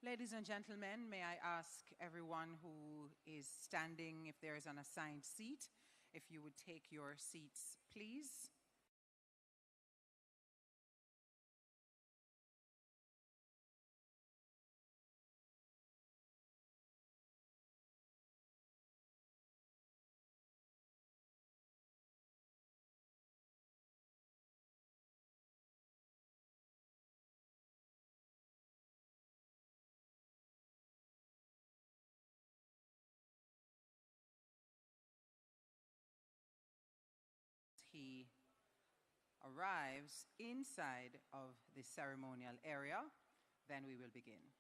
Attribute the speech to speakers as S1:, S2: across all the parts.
S1: Ladies and gentlemen, may I ask everyone who is standing, if there is an assigned seat, if you would take your seats, please. He arrives inside of the ceremonial area, then we will begin.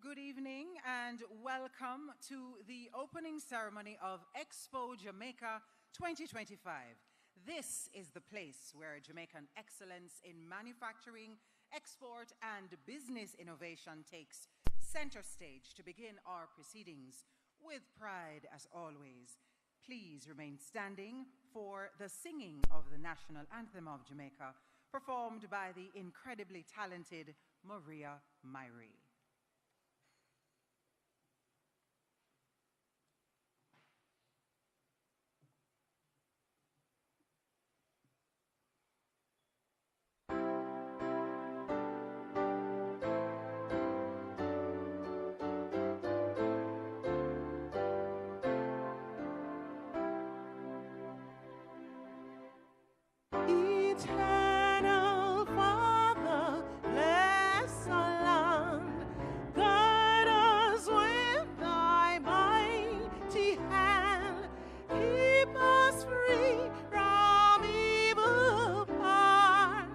S1: Good evening and welcome to the opening ceremony of Expo Jamaica 2025. This is the place where Jamaican excellence in manufacturing, export, and business innovation takes center stage to begin our proceedings. With pride, as always, please remain standing for the singing of the national anthem of Jamaica, performed by the incredibly talented Maria Myrie.
S2: Eternal Father, bless our land. Guide us with thy mighty hand. Keep us free from evil power.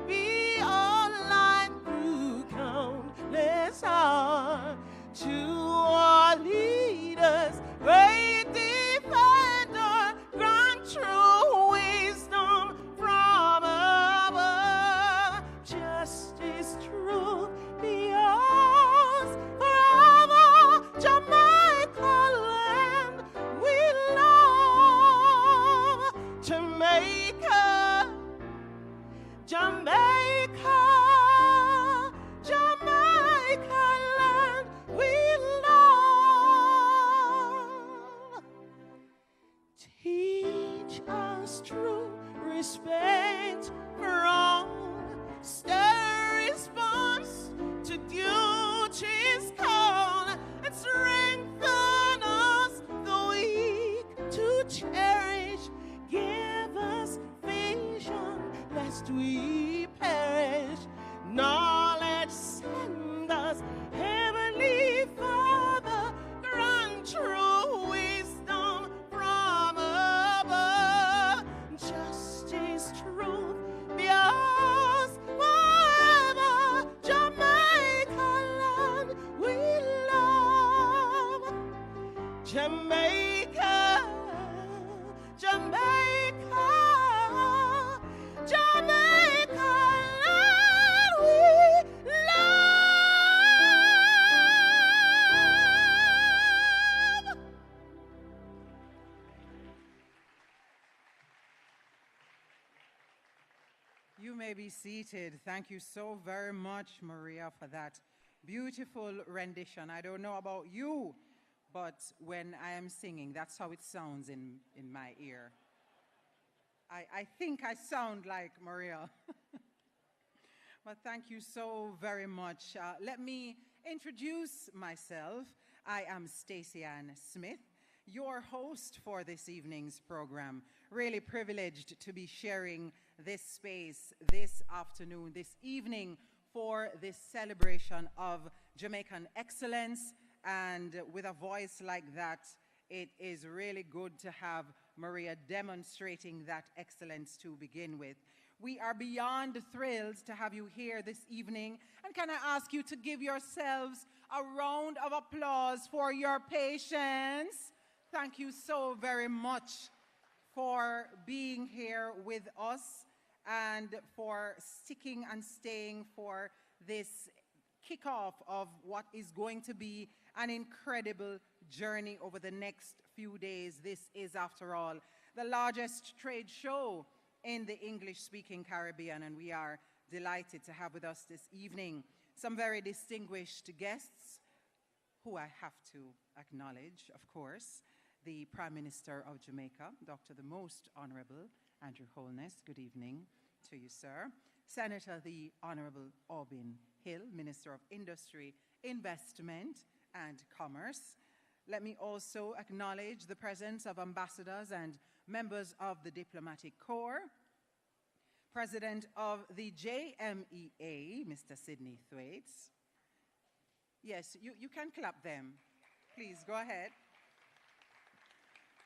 S2: Be our light through countless hours. To our leaders, great defender, grant true wisdom from above. Justice, truth, be ours forever. Jamaica land we love. Jamaica, Jamaica, Jamaica land we love. Teach us true respect for all. Stir response to duty's call, and strengthen us the weak to cherish. Give us vision lest we perish. Knowledge send us, Heavenly Father, grant true wisdom from above. Justice, truth, be ours forever. Jamaica land we love. Jamaica, Jamaica, Jamaica land we love.
S1: You may be seated. Thank you so very much, Maria, for that beautiful rendition. I don't know about you, but when I am singing, that's how it sounds in my ear. I think I sound like Maria. But thank you so very much. Let me introduce myself. I am Stacey Ann Smith, your host for this evening's program. Really privileged to be sharing this space this afternoon, this evening, for this celebration of Jamaican excellence. And with a voice like that, it is really good to have Maria demonstrating that excellence to begin with. We are beyond thrilled to have you here this evening. And can I ask you to give yourselves a round of applause for your patience? Thank you so very much for being here with us and for sticking and staying for this kickoff of what is going to be an incredible journey over the next few days. This is, after all, the largest trade show in the English-speaking Caribbean, and we are delighted to have with us this evening some very distinguished guests who I have to acknowledge, of course. The Prime Minister of Jamaica, Dr. the Most Honorable Andrew Holness. Good evening to you, sir. Senator the Honorable Aubin Hill, Minister of Industry, Investment and Commerce. Let me also acknowledge the presence of ambassadors and members of the Diplomatic Corps. President of the JMEA, Mr. Sidney Thwaites. Yes, you can clap them. Please, go ahead.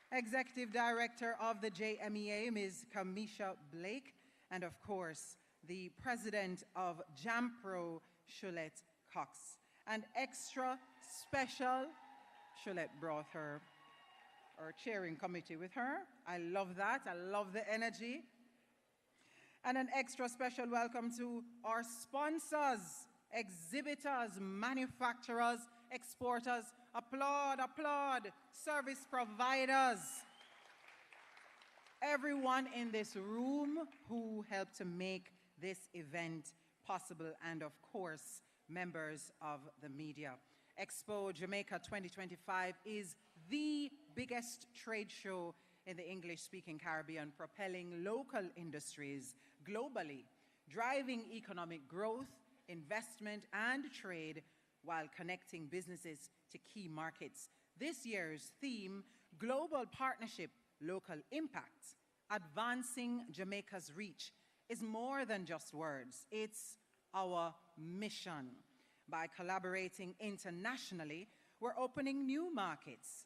S1: Executive Director of the JMEA, Ms. Kamisha Blake, and of course, the President of JAMPRO, Shulette Cox. And extra special, Sholette brought her chairing committee with her. I love that. I love the energy. And an extra special welcome to our sponsors, exhibitors, manufacturers, exporters. Applaud, applaud. Service providers. Everyone in this room who helped to make this event possible, and of course, members of the media. Expo Jamaica 2025 is the biggest trade show in the English-speaking Caribbean, propelling local industries globally, driving economic growth, investment, and trade while connecting businesses to key markets. This year's theme, Global Partnership, Local Impact, advancing Jamaica's reach, is more than just words. It's our mission. By collaborating internationally, we're opening new markets,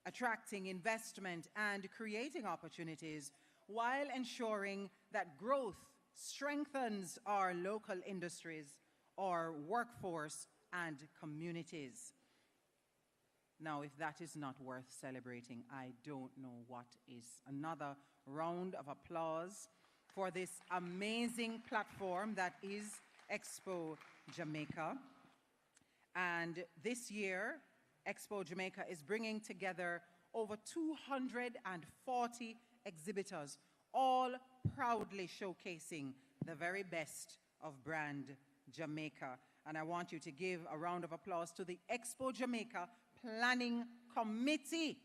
S1: attracting investment and creating opportunities while ensuring that growth strengthens our local industries, our workforce, and communities. Now, if that is not worth celebrating, I don't know what is. Another round of applause for this amazing platform that is Expo Jamaica. And this year, Expo Jamaica is bringing together over 240 exhibitors, all proudly showcasing the very best of brand Jamaica. And I want you to give a round of applause to the Expo Jamaica Planning Committee.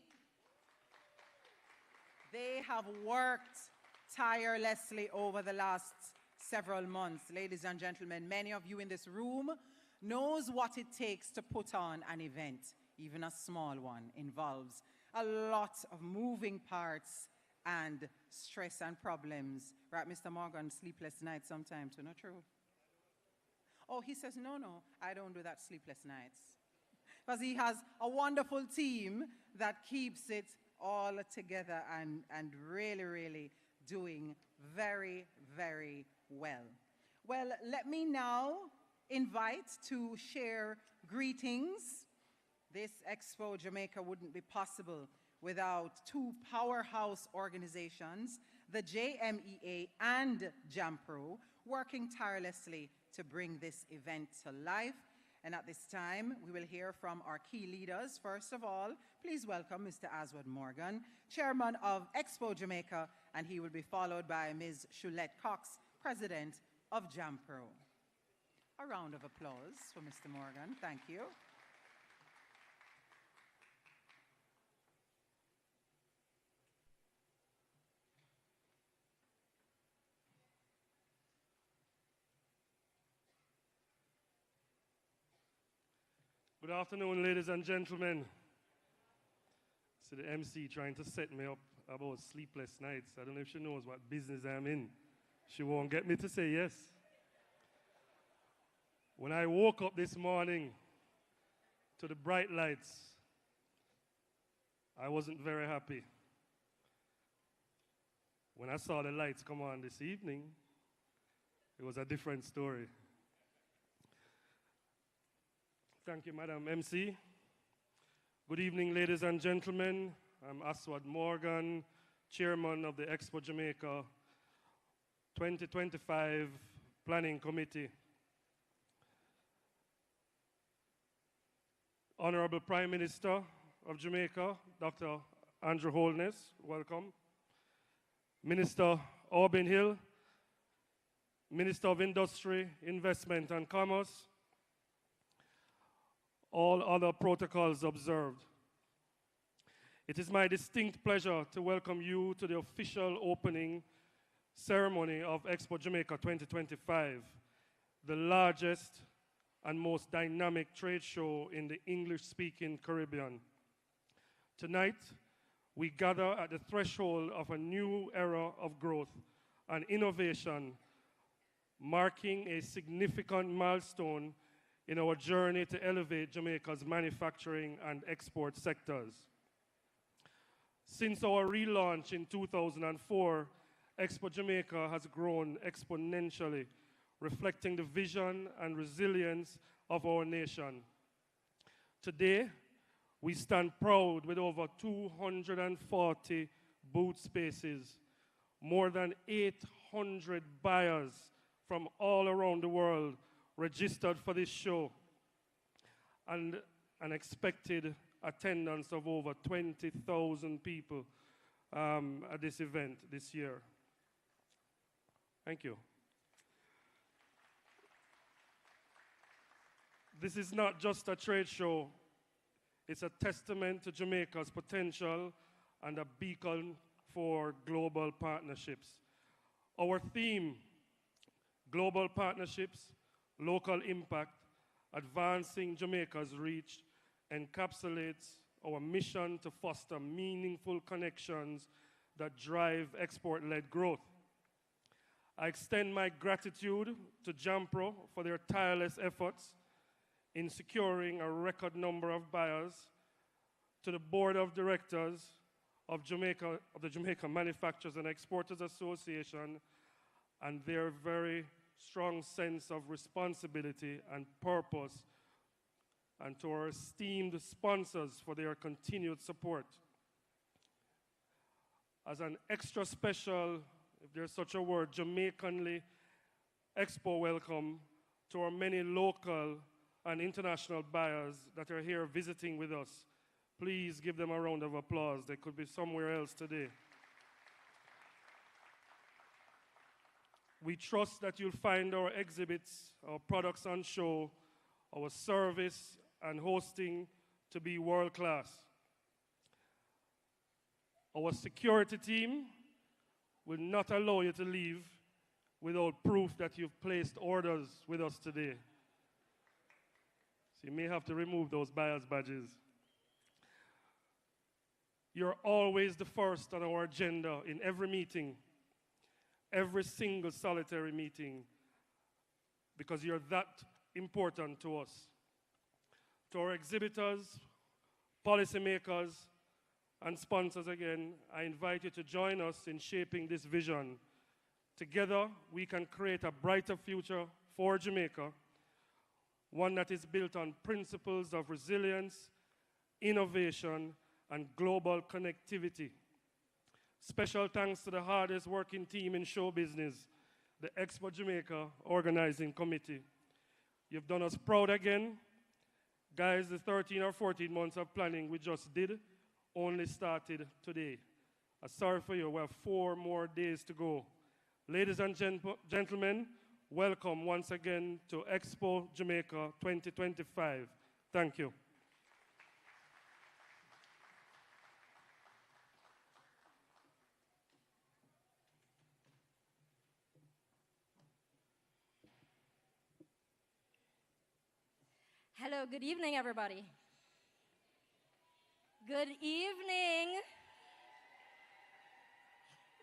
S1: They have worked tirelessly over the last several months. Ladies and gentlemen, many of you in this room knows what it takes to put on an event. Even a small one involves a lot of moving parts and stress and problems. Right, Mr. Morgan, sleepless nights sometimes, not true? Oh, he says, no, I don't do that sleepless nights. Because he has a wonderful team that keeps it all together and really, really doing very, very well. Well, let me now invite to share greetings. This Expo Jamaica wouldn't be possible without two powerhouse organizations, the JMEA and JAMPRO, working tirelessly to bring this event to life. And at this time, we will hear from our key leaders. First of all, please welcome Mr. Aswad Morgan, Chairman of Expo Jamaica, and he will be followed by Ms. Sholette Cox, President of JAMPRO. A round of applause for Mr. Morgan. Thank you.
S3: Good afternoon, ladies and gentlemen. So the MC trying to set me up about sleepless nights. I don't know if she knows what business I'm in. She won't get me to say yes. When I woke up this morning to the bright lights, I wasn't very happy. When I saw the lights come on this evening, it was a different story. Thank you, Madam MC. Good evening, ladies and gentlemen. I'm Aswad Morgan, Chairman of the Expo Jamaica 2025 Planning Committee. Honorable Prime Minister of Jamaica, Dr. Andrew Holness, welcome. Minister Aubin Hill, Minister of Industry, Investment and Commerce, all other protocols observed. It is my distinct pleasure to welcome you to the official opening ceremony of Expo Jamaica 2025, the largest and most dynamic trade show in the English-speaking Caribbean. Tonight, we gather at the threshold of a new era of growth and innovation, marking a significant milestone in our journey to elevate Jamaica's manufacturing and export sectors. Since our relaunch in 2004, Expo Jamaica has grown exponentially, reflecting the vision and resilience of our nation. Today, we stand proud with over 240 booth spaces, more than 800 buyers from all around the world registered for this show, and an expected attendance of over 20,000 people at this event this year. Thank you. This is not just a trade show. It's a testament to Jamaica's potential and a beacon for global partnerships. Our theme, global partnerships, local impact, advancing Jamaica's reach, encapsulates our mission to foster meaningful connections that drive export-led growth. I extend my gratitude to JAMPRO for their tireless efforts in securing a record number of buyers, to the Board of Directors of the Jamaica Manufacturers and Exporters Association, and their very strong sense of responsibility and purpose, and to our esteemed sponsors for their continued support. As an extra special, if there's such a word, Jamaicanly Expo welcome to our many local and international buyers that are here visiting with us. Please give them a round of applause. They could be somewhere else today. We trust that you'll find our exhibits, our products on show, our service and hosting to be world-class. Our security team will not allow you to leave without proof that you've placed orders with us today. So you may have to remove those buyer's badges. You're always the first on our agenda in every meeting, every single solitary meeting, because you're that important to us. To our exhibitors, policymakers, and sponsors again, I invite you to join us in shaping this vision. Together, we can create a brighter future for Jamaica, one that is built on principles of resilience, innovation, and global connectivity. Special thanks to the hardest working team in show business, the Expo Jamaica Organizing Committee. You've done us proud again. Guys, the 13 or 14 months of planning we just did only started today. Sorry for you, we have 4 more days to go. Ladies and gentlemen, welcome once again to Expo Jamaica 2025. Thank you.
S4: Hello, good evening, everybody. Good evening.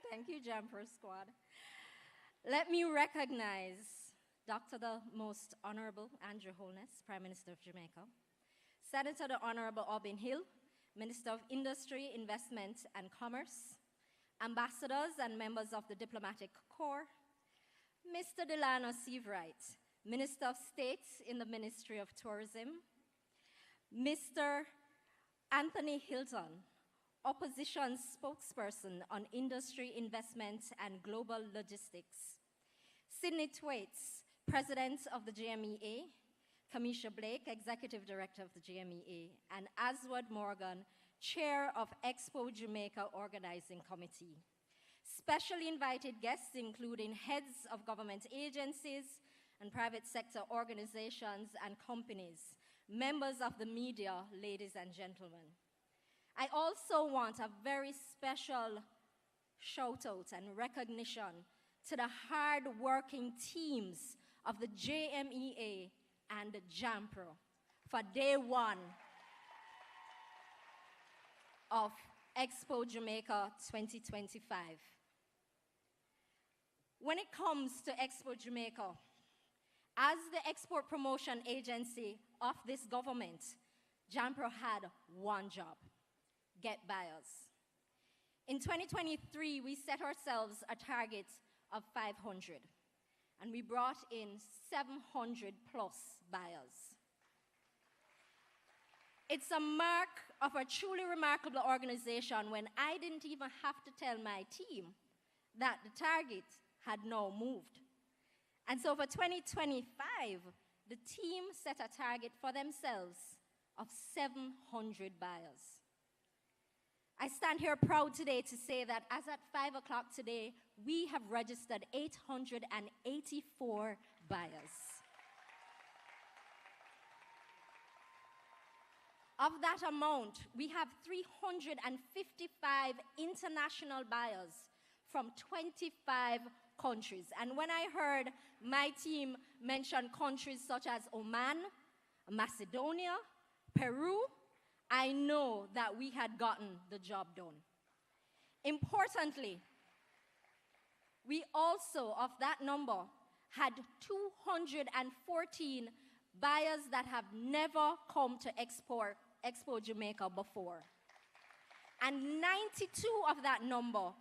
S4: Thank you, JAMPRO Squad. Let me recognize Dr. the Most Honorable Andrew Holness, Prime Minister of Jamaica, Senator the Honorable Aubin Hill, Minister of Industry, Investment and Commerce, ambassadors and members of the Diplomatic Corps, Mr. Delano Seavright, Minister of State in the Ministry of Tourism, Mr. Anthony Hilton, Opposition Spokesperson on Industry, Investment and Global Logistics, Sidney Thwaites, President of the JMEA, Kamisha Blake, Executive Director of the JMEA, and Aswad Morgan, Chair of Expo Jamaica Organizing Committee. Specially invited guests including heads of government agencies and private sector organizations and companies, members of the media, ladies and gentlemen. I also want a very special shout out and recognition to the hard-working teams of the JMEA and JAMPRO for day one of Expo Jamaica 2025. When it comes to Expo Jamaica, as the export promotion agency of this government, JAMPRO had one job: get buyers. In 2023, we set ourselves a target of 500, and we brought in 700 plus buyers. It's a mark of a truly remarkable organization when I didn't even have to tell my team that the target had now moved. And so for 2025, the team set a target for themselves of 700 buyers. I stand here proud today to say that as at 5 o'clock today, we have registered 884 buyers. Of that amount, we have 355 international buyers from 25 countries. And when I heard my team mention countries such as Oman, Macedonia, Peru, I know that we had gotten the job done. Importantly, we also, of that number, had 214 buyers that have never come to Expo Jamaica before. And 92 of that number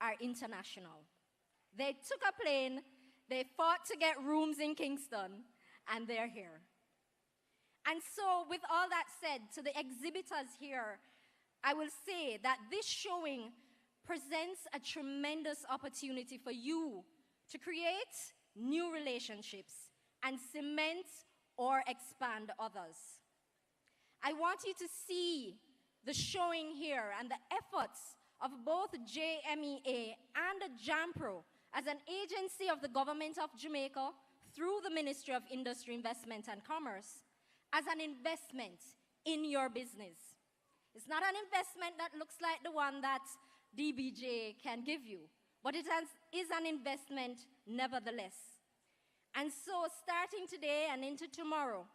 S4: are international. They took a plane, they fought to get rooms in Kingston, and they're here. And so, with all that said, to the exhibitors here, I will say that this showing presents a tremendous opportunity for you to create new relationships and cement or expand others. I want you to see the showing here and the efforts of both JMEA and JAMPRO as an agency of the government of Jamaica through the Ministry of Industry, Investment and Commerce as an investment in your business. It's not an investment that looks like the one that DBJ can give you, but it is an investment nevertheless. And so starting today and into tomorrow,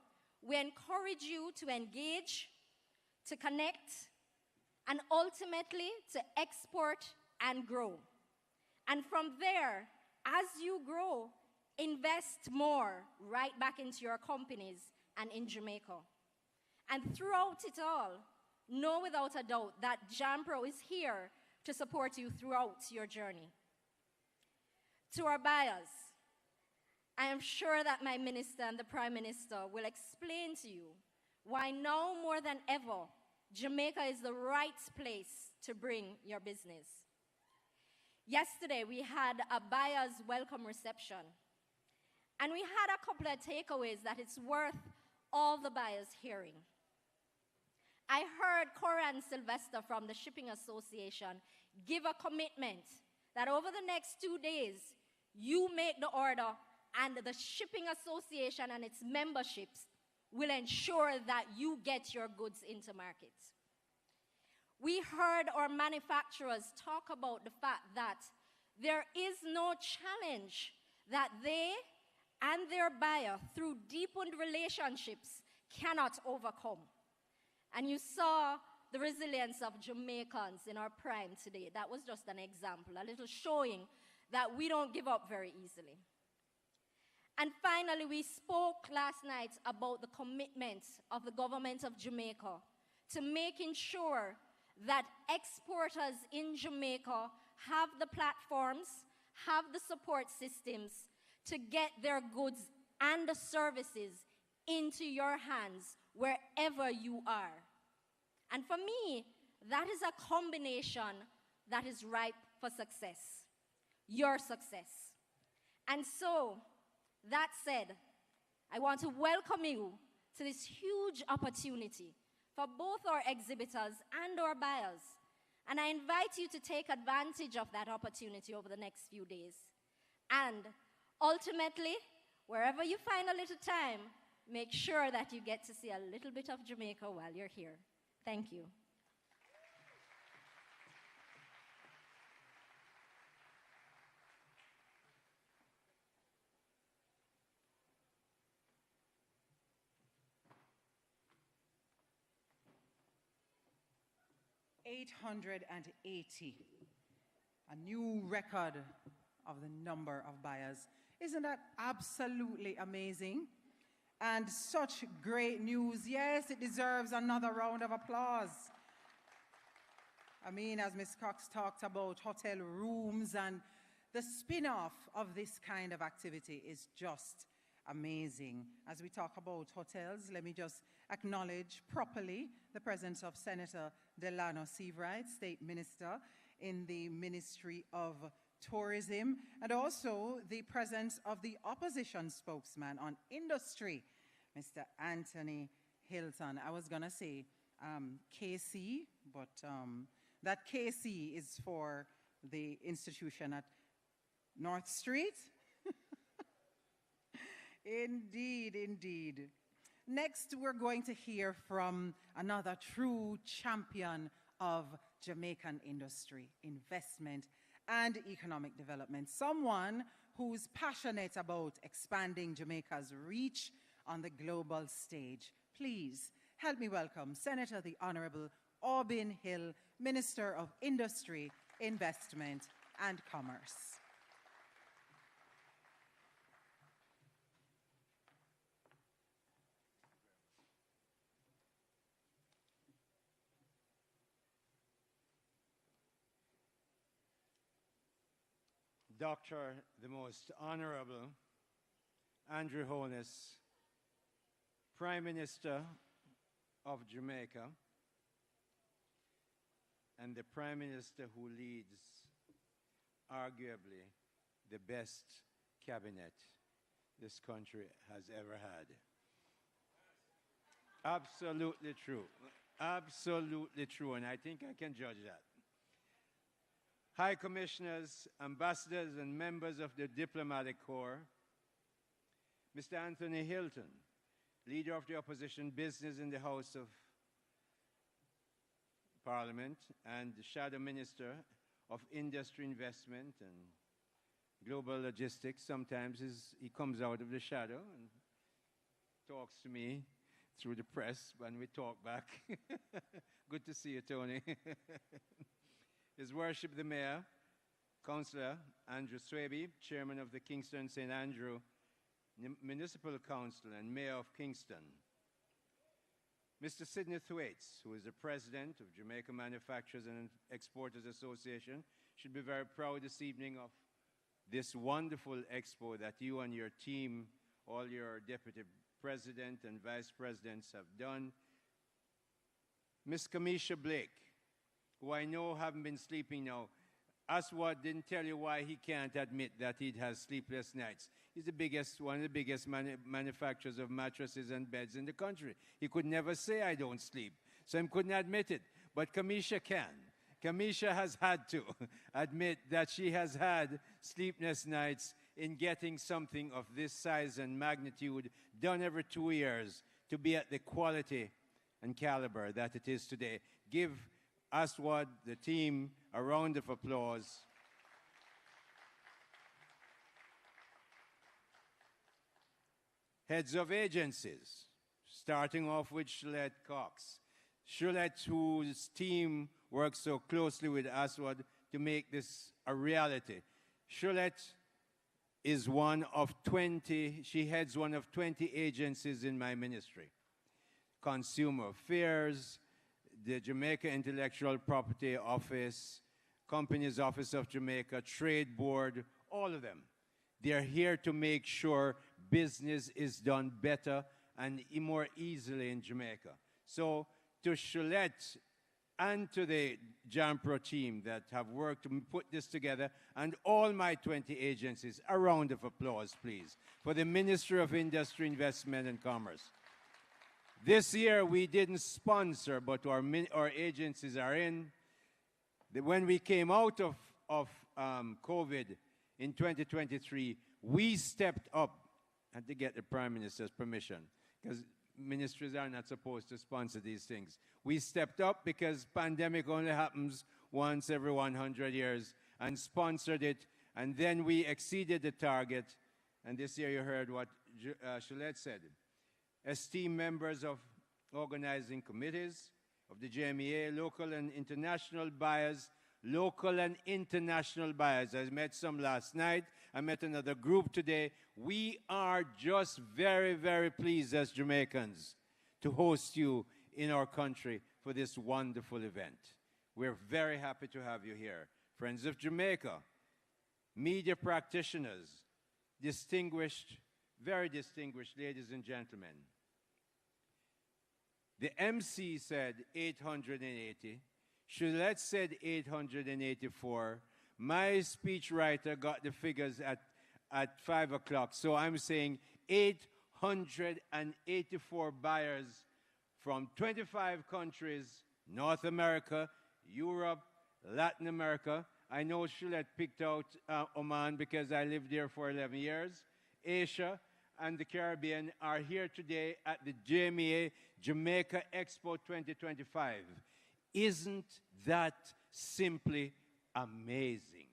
S4: we encourage you to engage, to connect, and ultimately to export and grow. And from there, as you grow, invest more right back into your companies and in Jamaica. And throughout it all, know without a doubt that JAMPRO is here to support you throughout your journey. To our buyers, I am sure that my minister and the Prime Minister will explain to you why now more than ever, Jamaica is the right place to bring your business. Yesterday, we had a buyer's welcome reception, and we had a couple of takeaways that it's worth all the buyers hearing. I heard Coran Sylvester from the Shipping Association give a commitment that over the next 2 days, you make the order and the Shipping Association and its memberships will ensure that you get your goods into market. We heard our manufacturers talk about the fact that there is no challenge that they and their buyer, through deepened relationships, cannot overcome. And you saw the resilience of Jamaicans in our prime today. That was just an example, a little showing that we don't give up very easily. And finally, we spoke last night about the commitment of the government of Jamaica to making sure that exporters in Jamaica have the platforms, have the support systems to get their goods and the services into your hands wherever you are. And for me, that is a combination that is ripe for success, your success. And so, that said, I want to welcome you to this huge opportunity for both our exhibitors and our buyers. And I invite you to take advantage of that opportunity over the next few days. And ultimately, wherever you find a little time, make sure that you get to see a little bit of Jamaica while you're here. Thank you.
S1: $880, a new record of the number of buyers. Isn't that absolutely amazing? And such great news. Yes, it deserves another round of applause. I mean, as Ms. Cox talked about hotel rooms, and the spin-off of this kind of activity is just amazing. As we talk about hotels, let me just acknowledge properly the presence of Senator Delano Seabright, State Minister in the Ministry of Tourism, and also the presence of the opposition spokesman on industry, Mr. Anthony Hilton. I was going to say KC, but that KC is for the institution at North Street. Indeed, indeed. Next, we're going to hear from another true champion of Jamaican industry, investment, and economic development. Someone who's passionate about expanding Jamaica's reach on the global stage. Please help me welcome Senator the Honorable Aubin Hill, Minister of Industry, Investment, and Commerce.
S5: Dr. the Most Honorable Andrew Holness, Prime Minister of Jamaica, and the Prime Minister who leads arguably the best cabinet this country has ever had. Absolutely true. Absolutely true, and I think I can judge that. High Commissioners, Ambassadors, and members of the Diplomatic Corps, Mr. Anthony Hilton, Leader of the Opposition Business in the House of Parliament, and the Shadow Minister of Industry, Investment, and Global Logistics. Sometimes he comes out of the shadow and talks to me through the press when we talk back. Good to see you, Tony. His Worship the Mayor, Councillor Andrew Swaby, Chairman of the Kingston St. Andrew Municipal Council and Mayor of Kingston. Mr. Sidney Thwaites, who is the President of Jamaica Manufacturers and Exporters Association, should be very proud this evening of this wonderful expo that you and your team, all your Deputy President and Vice Presidents have done. Ms. Kamisha Blake, who I know haven't been sleeping now. Aswad didn't tell you why he can't admit that he has sleepless nights. He's the biggest, one of the biggest manufacturers of mattresses and beds in the country. He could never say, I don't sleep. So he couldn't admit it. But Kamisha can. Kamisha has had to admit that she has had sleepless nights in getting something of this size and magnitude done every 2 years to be at the quality and caliber that it is today. Give Aswad, the team, a round of applause. Heads of agencies, starting off with Shulette Cox. Shulette, whose team works so closely with Aswad to make this a reality. Shulette is one of 20, she heads one of 20 agencies in my ministry. Consumer Affairs, the Jamaica Intellectual Property Office, Companies Office of Jamaica, Trade Board, all of them. They're here to make sure business is done better and more easily in Jamaica. So to Shulette and to the JAMPRO team that have worked to put this together, and all my 20 agencies, a round of applause, please, for the Ministry of Industry, Investment and Commerce. This year, we didn't sponsor, but our agencies are in. When we came out of COVID in 2023, we stepped up. I had to get the Prime Minister's permission, because ministries are not supposed to sponsor these things. We stepped up because pandemic only happens once every 100 years, and sponsored it, and then we exceeded the target. And this year you heard what Shulette said. Esteemed members of organizing committees of the JMEA, local and international buyers, I met some last night. I met another group today. We are just very, very pleased as Jamaicans to host you in our country for this wonderful event. We're very happy to have you here. Friends of Jamaica, media practitioners, distinguished very distinguished ladies and gentlemen. The MC said 880. Shulette said 884. My speechwriter got the figures at 5 o'clock. So I'm saying 884 buyers from 25 countries, North America, Europe, Latin America. I know Shulette picked out Oman because I lived there for 11 years. Asia and the Caribbean are here today at the JMEA Jamaica Expo 2025. Isn't that simply amazing?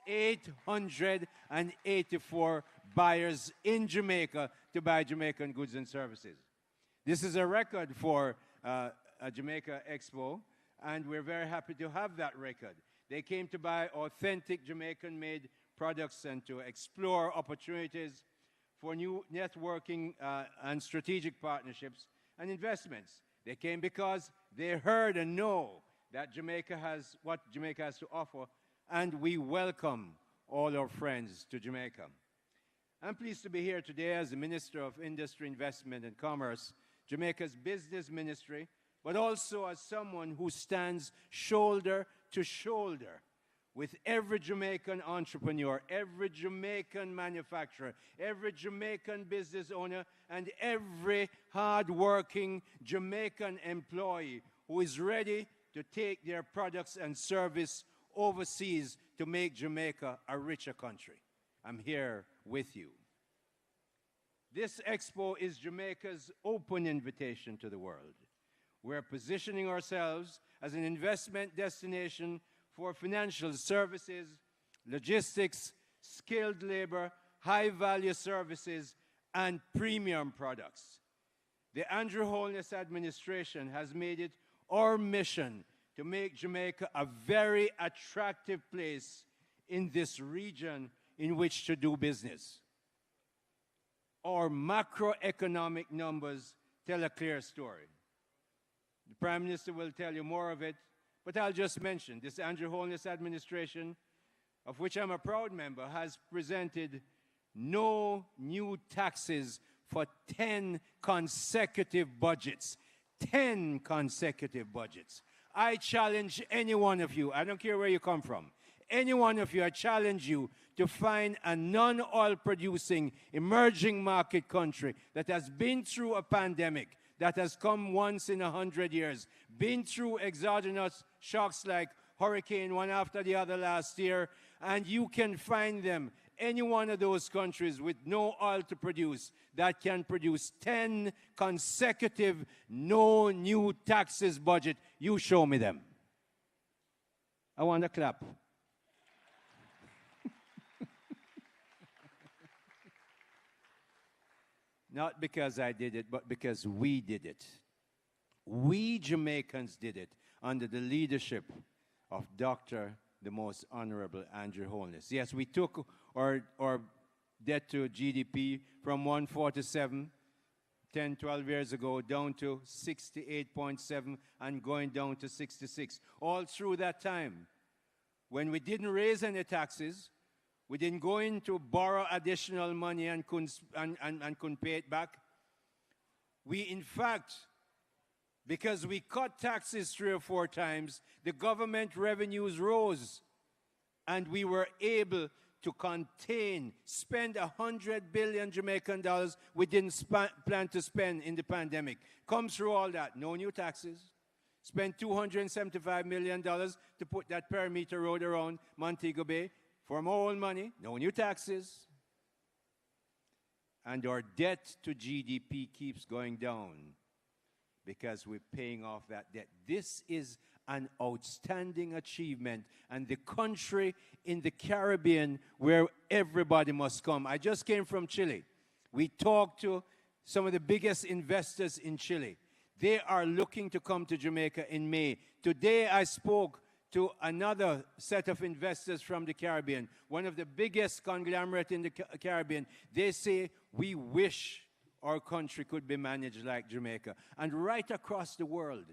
S5: 884 buyers in Jamaica to buy Jamaican goods and services. This is a record for a Jamaica Expo, and we're very happy to have that record. They came to buy authentic Jamaican-made products and to explore opportunities for new networking and strategic partnerships and investments. They came because they heard and know that Jamaica has what Jamaica has to offer, and we welcome all our friends to Jamaica. I'm pleased to be here today as the Minister of Industry, Investment and Commerce, Jamaica's business ministry, but also as someone who stands shoulder to shoulder with every Jamaican entrepreneur, every Jamaican manufacturer, every Jamaican business owner, and every hard-working Jamaican employee who is ready to take their products and service overseas to make Jamaica a richer country. I'm here with you. This expo is Jamaica's open invitation to the world. We're positioning ourselves as an investment destination for financial services, logistics, skilled labor, high-value services, and premium products. The Andrew Holness administration has made it our mission to make Jamaica a very attractive place in this region in which to do business. Our macroeconomic numbers tell a clear story. The Prime Minister will tell you more of it, but I'll just mention this Andrew Holness administration, of which I'm a proud member, has presented no new taxes for 10 consecutive budgets. 10 consecutive budgets. I challenge any one of you, I don't care where you come from, any one of you, I challenge you to find a non-oil producing emerging market country that has been through a pandemic, that has come once in 100 years, been through exogenous shocks like hurricane one after the other last year, and you can find them, any one of those countries with no oil to produce, that can produce 10 consecutive no new taxes budget. You show me them. I want to clap. Not because I did it, but because we did it. We Jamaicans did it under the leadership of Dr. the Most Honorable Andrew Holness. Yes, we took our debt to GDP from 147, 10, 12 years ago, down to 68.7 and going down to 66. All through that time, when we didn't raise any taxes, we didn't go in to borrow additional money and couldn't pay it back. We, in fact, because we cut taxes 3 or 4 times, the government revenues rose, and we were able to spend 100 billion Jamaican dollars we didn't plan to spend in the pandemic. Come through all that, no new taxes. Spent $275 million to put that perimeter road around Montego Bay for more money, no new taxes. And our debt to GDP keeps going down because we're paying off that debt. This is an outstanding achievement, and the country in the Caribbean where everybody must come. I just came from Chile. We talked to some of the biggest investors in Chile. They are looking to come to Jamaica in May. Today I spoke to another set of investors from the Caribbean, one of the biggest conglomerate in the Caribbean. They say, we wish our country could be managed like Jamaica. And right across the world,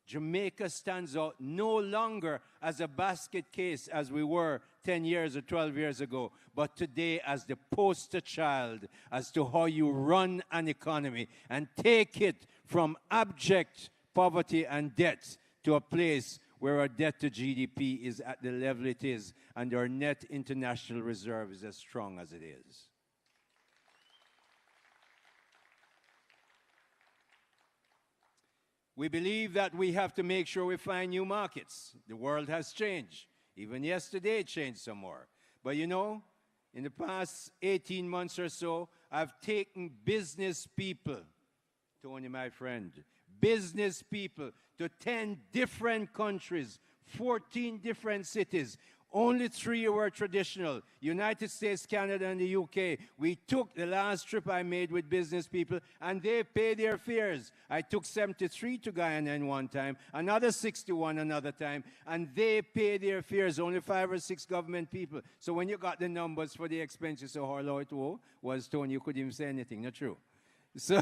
S5: Jamaica stands out no longer as a basket case as we were 10 years or 12 years ago, but today as the poster child as to how you run an economy and take it from abject poverty and debt to a place where our debt to GDP is at the level it is and our net international reserve is as strong as it is. We believe that we have to make sure we find new markets. The world has changed. Even yesterday it changed some more. But you know, in the past 18 months or so, I've taken business people, Tony, my friend, business people to 10 different countries, 14 different cities. Only 3 were traditional, United States, Canada, and the UK. We took the last trip I made with business people, and they paid their fares. I took 73 to Guyana in one time, another 61 another time, and they paid their fares, only 5 or 6 government people. So when you got the numbers for the expenses, so how low it was, Tony, you couldn't even say anything, not true? So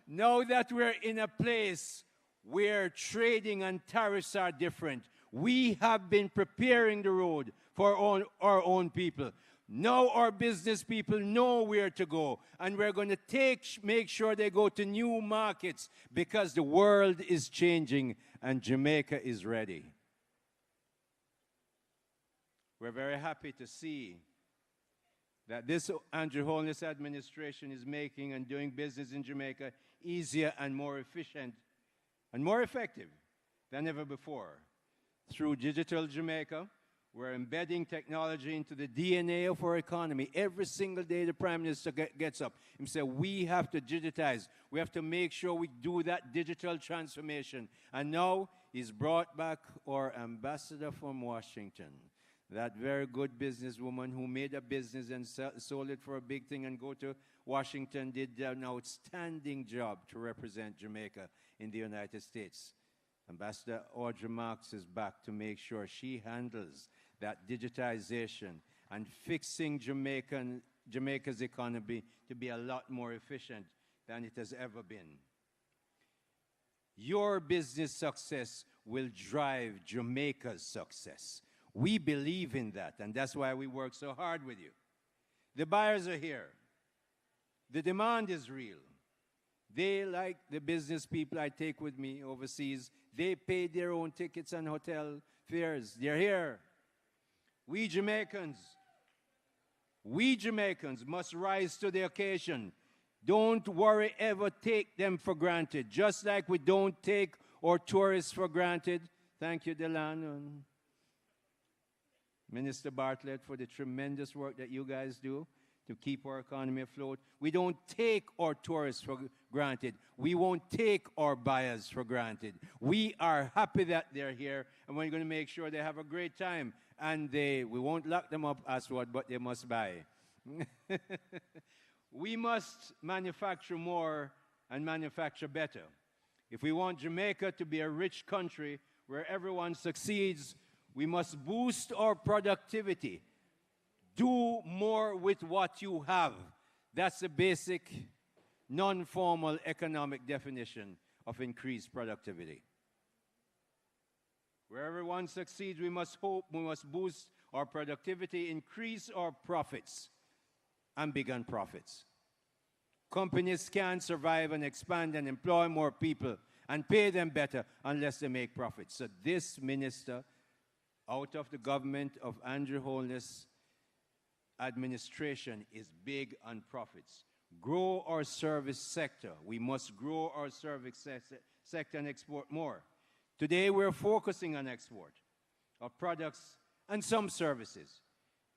S5: now that we're in a place where trading and tariffs are different, we have been preparing the road for our own people. Now our business people know where to go, and we're going to make sure they go to new markets because the world is changing and Jamaica is ready. We're very happy to see that this Andrew Holness administration is making and doing business in Jamaica easier and more efficient and more effective than ever before. Through Digital Jamaica, we're embedding technology into the DNA of our economy. Every single day the Prime Minister gets up and says, we have to digitize. We have to make sure we do that digital transformation. And now he's brought back our ambassador from Washington, that very good businesswoman who made a business and sold it for a big thing and go to Washington, did an outstanding job to represent Jamaica in the United States. Ambassador Audrey Marks is back to make sure she handles that digitization and fixing Jamaica's economy to be a lot more efficient than it has ever been. Your business success will drive Jamaica's success. We believe in that, and that's why we work so hard with you. The buyers are here. The demand is real. They, like the business people I take with me overseas, they pay their own tickets and hotel fares. They're here. We Jamaicans must rise to the occasion. Don't worry, ever take them for granted, just like we don't take our tourists for granted. Thank you, Delano and Minister Bartlett, for the tremendous work that you guys do to keep our economy afloat. We don't take our tourists for granted. We won't take our buyers for granted. We are happy that they're here, and we're going to make sure they have a great time. And we won't lock them up as what, but they must buy. We must manufacture more and manufacture better. If we want Jamaica to be a rich country where everyone succeeds, we must boost our productivity. Do more with what you have. That's the basic, non-formal economic definition of increased productivity. Where everyone succeeds, we must boost our productivity, increase our profits, and begin profits. Companies can't survive and expand and employ more people and pay them better unless they make profits. So this minister, out of the government of Andrew Holness administration, is big on profits. Grow our service sector. We must grow our service sector and export more. Today we're focusing on export of products and some services.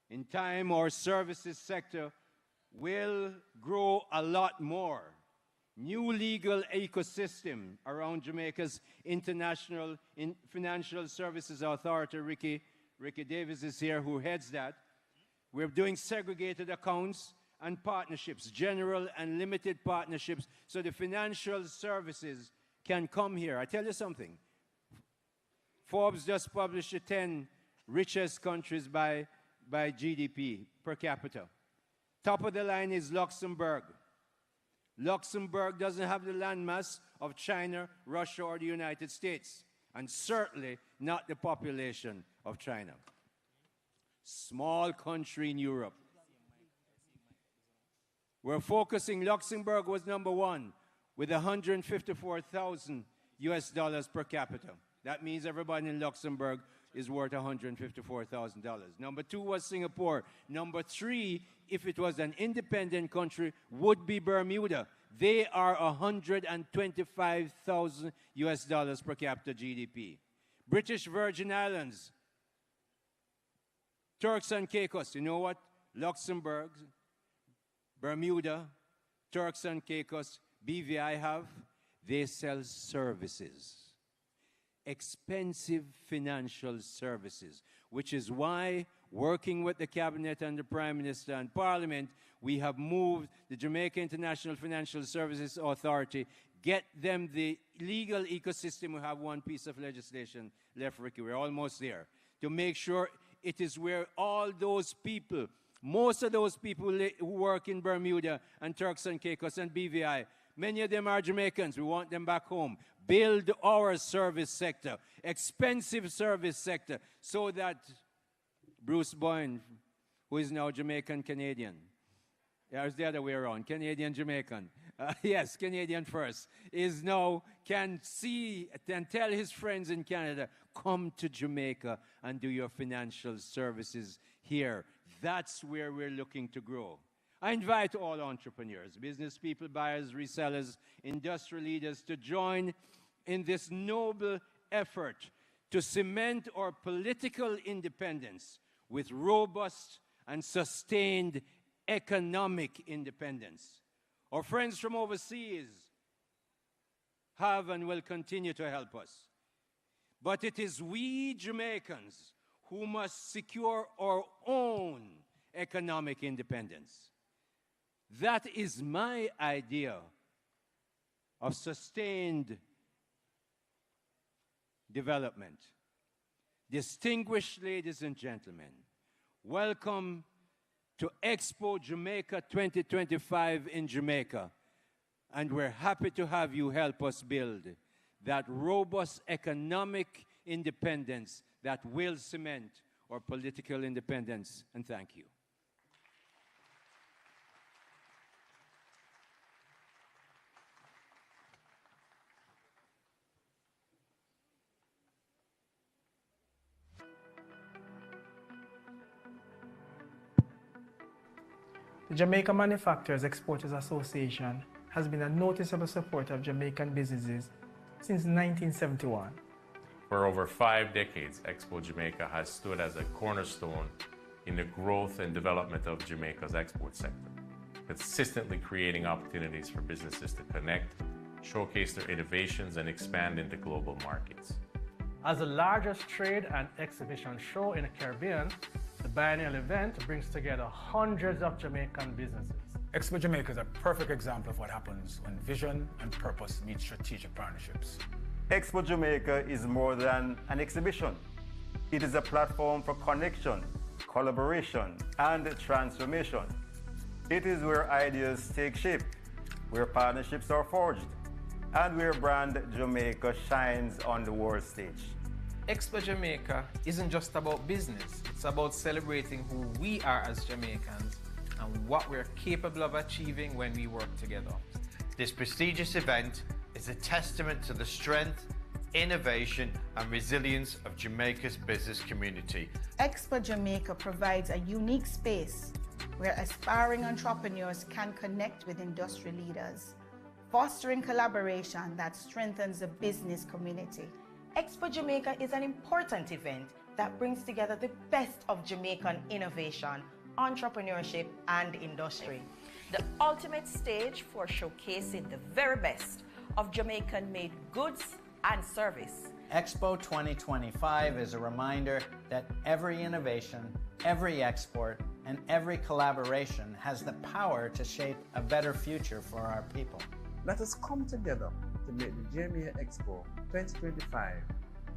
S5: In time, our services sector will grow a lot more. New legal ecosystem around Jamaica's International Financial Services Authority. Ricky Davis is here, who heads that. We're doing segregated accounts and partnerships, general and limited partnerships, so the financial services can come here. I tell you something. Forbes just published the 10 richest countries by GDP per capita. Top of the line is Luxembourg. Luxembourg doesn't have the landmass of China, Russia, or the United States, and certainly not the population of China. Small country in Europe. We're focusing, Luxembourg was number one with 154,000 US dollars per capita. That means everybody in Luxembourg is worth $154,000. Number two was Singapore. Number three, if it was an independent country, would be Bermuda. They are 125,000 US dollars per capita GDP. British Virgin Islands, Turks and Caicos, you know what? Luxembourg, Bermuda, Turks and Caicos, BVI have, they sell services. Expensive financial services, which is why, working with the Cabinet and the Prime Minister and Parliament, we have moved the Jamaica International Financial Services Authority, get them the legal ecosystem. We have one piece of legislation left, Ricky, we're almost there, to make sure it is where all those people, most of those people who work in Bermuda and Turks and Caicos and BVI, many of them are Jamaicans, we want them back home. Build our service sector, expensive service sector, so that Bruce Boyne, who is now Jamaican-Canadian, there's the other way around, Canadian-Jamaican, yes, Canadian first, is now, can see and tell his friends in Canada, come to Jamaica and do your financial services here. That's where we're looking to grow. I invite all entrepreneurs, business people, buyers, resellers, industrial leaders to join in this noble effort to cement our political independence with robust and sustained economic independence. Our friends from overseas have and will continue to help us. But it is we Jamaicans who must secure our own economic independence. That is my idea of sustained development. Distinguished ladies and gentlemen, welcome to Expo Jamaica 2025 in Jamaica. And we're happy to have you help us build that robust economic independence that will cement our political independence. And thank you.
S6: The Jamaica Manufacturers Exporters Association has been a noticeable supporter of Jamaican businesses since 1971.
S7: For over 5 decades, Expo Jamaica has stood as a cornerstone in the growth and development of Jamaica's export sector, consistently creating opportunities for businesses to connect, showcase their innovations, and expand into global markets.
S6: As the largest trade and exhibition show in the Caribbean, the biennial event brings together hundreds of Jamaican businesses.
S8: Expo Jamaica is a perfect example of what happens when vision and purpose meet strategic partnerships.
S9: Expo Jamaica is more than an exhibition. It is a platform for connection, collaboration, and transformation. It is where ideas take shape, where partnerships are forged, and where brand Jamaica shines on the world stage.
S10: Expo Jamaica isn't just about business, it's about celebrating who we are as Jamaicans and what we're capable of achieving when we work together.
S11: This prestigious event is a testament to the strength, innovation and resilience of Jamaica's business community.
S12: Expo Jamaica provides a unique space where aspiring entrepreneurs can connect with industry leaders, fostering collaboration that strengthens the business community.
S13: Expo Jamaica is an important event that brings together the best of Jamaican innovation, entrepreneurship, and industry.
S14: The ultimate stage for showcasing the very best of Jamaican-made goods and service.
S15: Expo 2025 is a reminder that every innovation, every export, and every collaboration has the power to shape a better future for our people.
S16: Let us come together to make the JMEA Expo 2025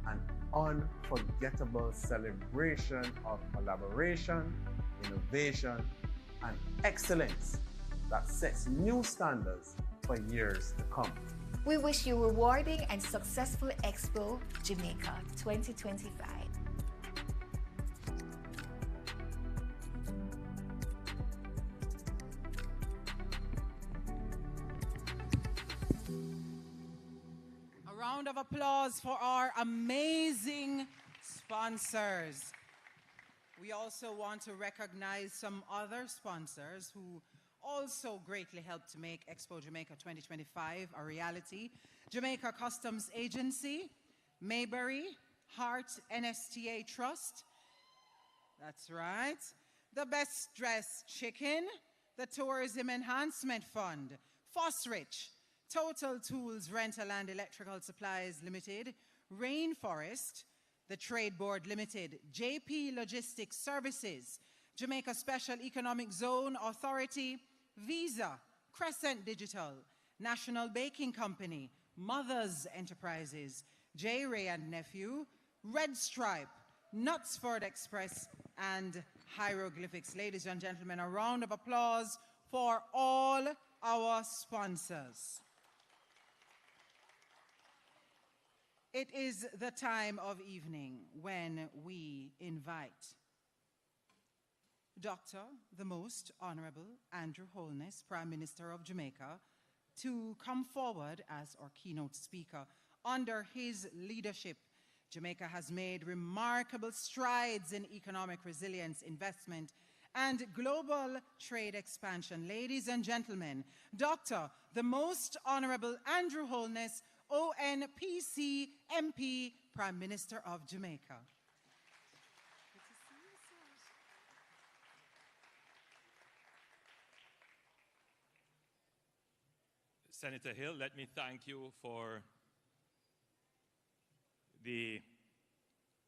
S16: an unforgettable celebration of collaboration, innovation, and excellence that sets new standards for years to come.
S17: We wish you a rewarding and successful Expo Jamaica 2025.
S1: A round of applause for our amazing sponsors. We also want to recognize some other sponsors who also greatly helped to make Expo Jamaica 2025 a reality. Jamaica Customs Agency, Mayberry, Hart NSTA Trust, that's right, the Best Dressed Chicken, the Tourism Enhancement Fund, Fosrich, Total Tools Rental and Electrical Supplies Limited, Rainforest, the Trade Board Limited, JP Logistics Services, Jamaica Special Economic Zone Authority, Visa, Crescent Digital, National Baking Company, Mothers Enterprises, J. Ray and Nephew, Red Stripe, Knutsford Express, and Hieroglyphics. Ladies and gentlemen, a round of applause for all our sponsors. It is the time of evening when we invite Dr. the Most Honorable Andrew Holness, Prime Minister of Jamaica, to come forward as our keynote speaker. Under his leadership, Jamaica has made remarkable strides in economic resilience, investment, and global trade expansion. Ladies and gentlemen, Dr. the Most Honorable Andrew Holness, ONPC MP, Prime Minister of Jamaica.
S18: Senator Hill, let me thank you for the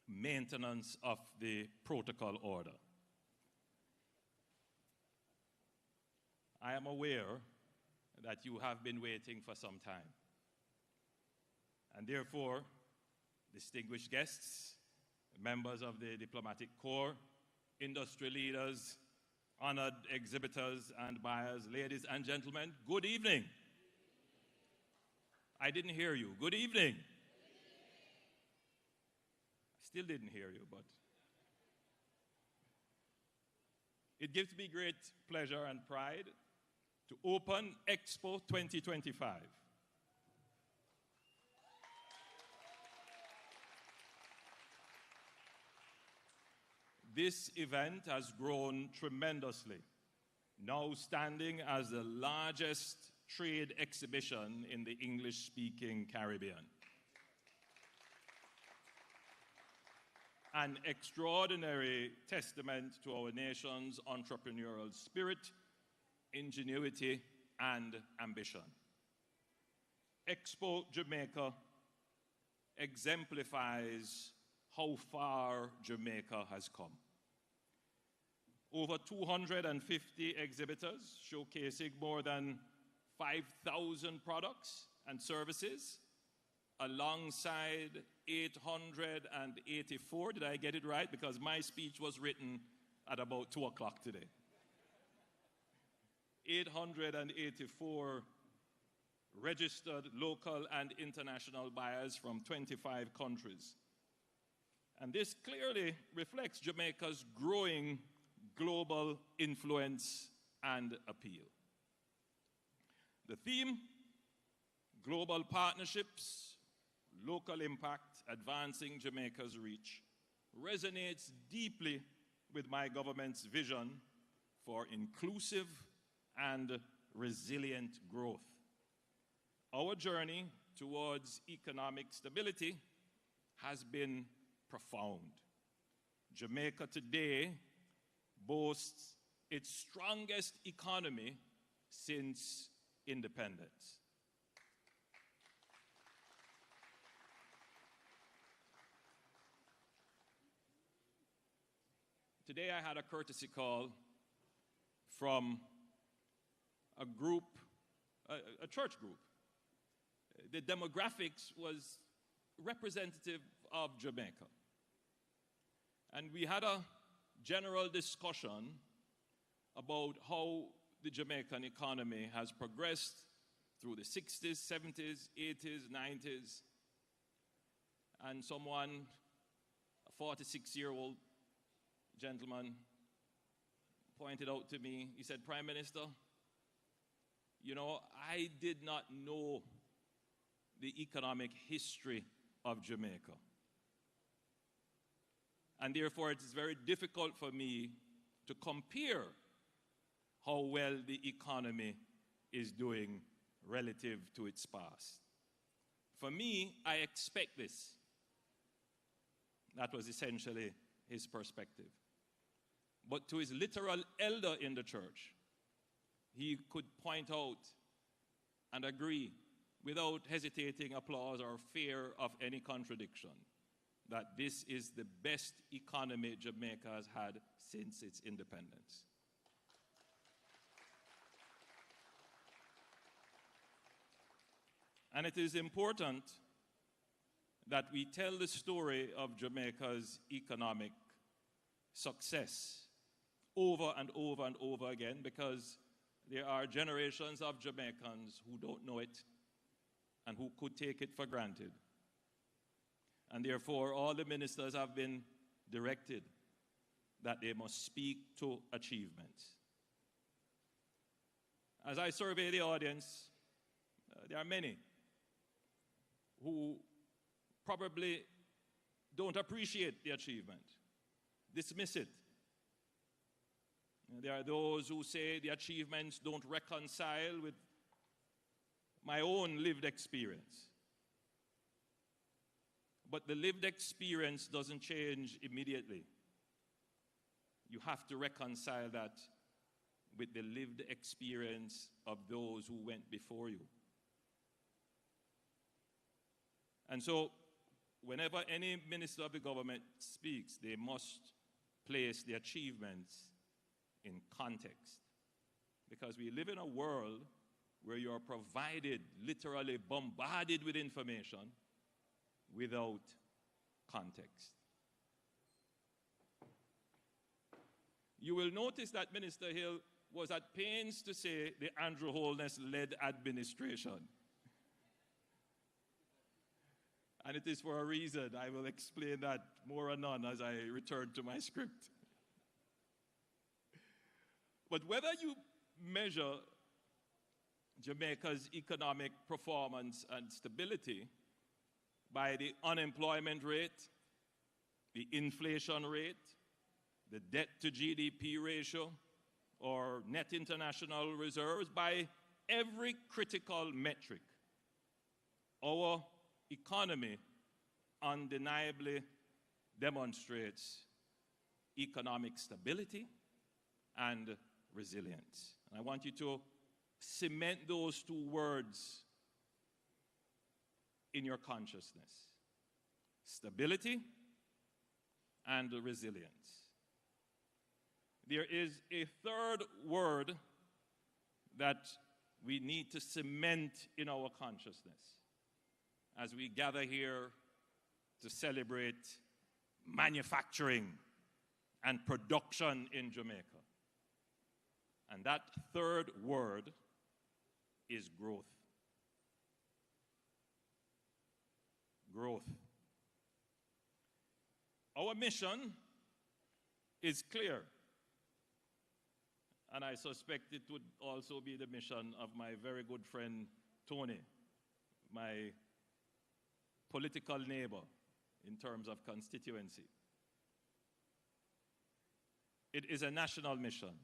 S18: maintenance of the protocol order. I am aware that you have been waiting for some time. And therefore, distinguished guests, members of the diplomatic corps, industry leaders, honored exhibitors and buyers, ladies and gentlemen, good evening. I didn't hear you. Good evening. I still didn't hear you, but it gives me great pleasure and pride to open Expo 2025. This event has grown tremendously, now standing as the largest trade exhibition in the English-speaking Caribbean. An extraordinary testament to our nation's entrepreneurial spirit, ingenuity, and ambition. Expo Jamaica exemplifies how far Jamaica has come. Over 250 exhibitors showcasing more than 5,000 products and services, alongside 884, did I get it right? Because my speech was written at about 2 o'clock today. 884 registered local and international buyers from 25 countries. And this clearly reflects Jamaica's growing global influence and appeal. The theme, global partnerships, local impact, advancing Jamaica's reach, resonates deeply with my government's vision for inclusive and resilient growth. Our journey towards economic stability has been profound. Jamaica today boasts its strongest economy since independence. Today I had a courtesy call from a group, a church group. The demographics was representative of Jamaica. And we had a general discussion about how the Jamaican economy has progressed through the 60s, 70s, 80s, 90s. And someone, a 46-year-old gentleman, pointed out to me, he said, Prime Minister, you know, I did not know the economic history of Jamaica. And therefore, it is very difficult for me to compare how well the economy is doing relative to its past. For me, I expect this. That was essentially his perspective. But to his literal elder in the church, he could point out and agree without hesitating, applause, or fear of any contradiction that this is the best economy Jamaica has had since its independence. And it is important that we tell the story of Jamaica's economic success over and over and over again, because there are generations of Jamaicans who don't know it and who could take it for granted. And therefore, all the ministers have been directed that they must speak to achievements. As I survey the audience, there are many who probably don't appreciate the achievement, dismiss it. There are those who say the achievements don't reconcile with my own lived experience. But the lived experience doesn't change immediately. You have to reconcile that with the lived experience of those who went before you. And so, whenever any minister of the government speaks, they must place the achievements in context. Because we live in a world where you are provided, literally bombarded with information without context. You will notice that Minister Hill was at pains to say the Andrew Holness-led administration. And it is for a reason. I will explain that more anon as I return to my script. But whether you measure Jamaica's economic performance and stability by the unemployment rate, the inflation rate, the debt to GDP ratio, or net international reserves, by every critical metric, our economy undeniably demonstrates economic stability and resilience. And I want you to cement those two words in your consciousness: stability and resilience. There is a third word that we need to cement in our consciousness as we gather here to celebrate manufacturing and production in Jamaica. And that third word is growth. Growth. Our mission is clear. And I suspect it would also be the mission of my very good friend Tony, my political neighbor in terms of constituency. It is a national mission.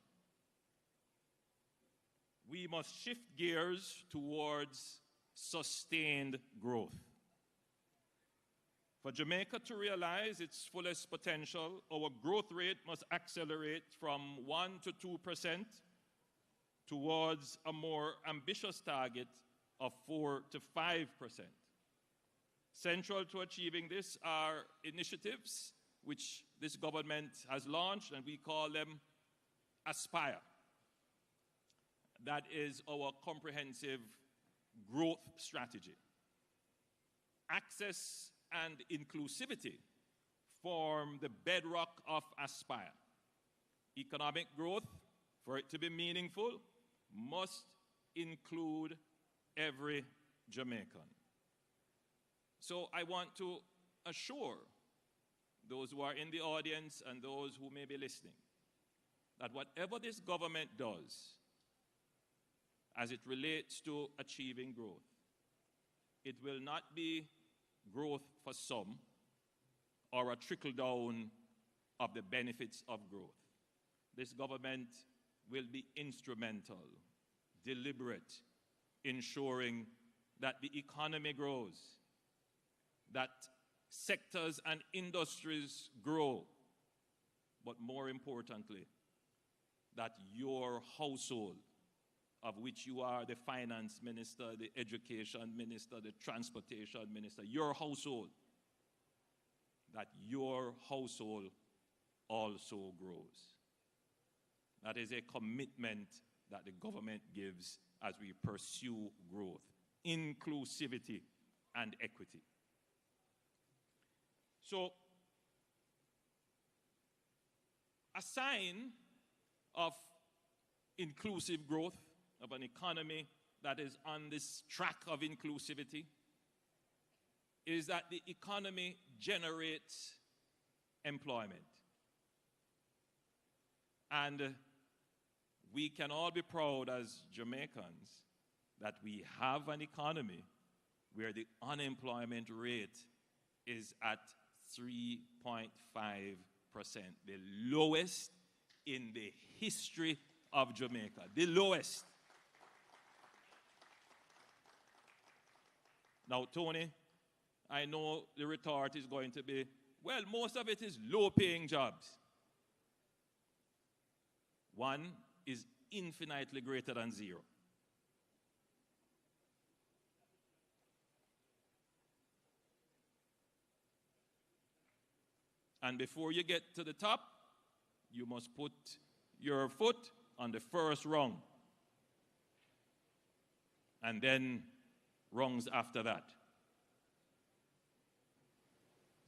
S18: We must shift gears towards sustained growth. For Jamaica to realize its fullest potential, our growth rate must accelerate from 1 to 2% towards a more ambitious target of 4 to 5%. Central to achieving this are initiatives which this government has launched, and we call them Aspire. That is our comprehensive growth strategy. Access and inclusivity form the bedrock of Aspire. Economic growth, for it to be meaningful, must include every Jamaican. So I want to assure those who are in the audience and those who may be listening that whatever this government does as it relates to achieving growth, it will not be growth for some or a trickle down of the benefits of growth. This government will be instrumental, deliberate, ensuring that the economy grows, that sectors and industries grow, but more importantly, that your household, of which you are the finance minister, the education minister, the transportation minister, your household, that your household also grows. That is a commitment that the government gives as we pursue growth, inclusivity, and equity. So, a sign of inclusive growth, of an economy that is on this track of inclusivity, is that the economy generates employment. And we can all be proud as Jamaicans that we have an economy where the unemployment rate is at 3.5%, the lowest in the history of Jamaica, the lowest. Now, Tony, I know the retort is going to be, well, most of it is low-paying jobs. One is infinitely greater than zero. And before you get to the top, you must put your foot on the first rung. And then rungs after that.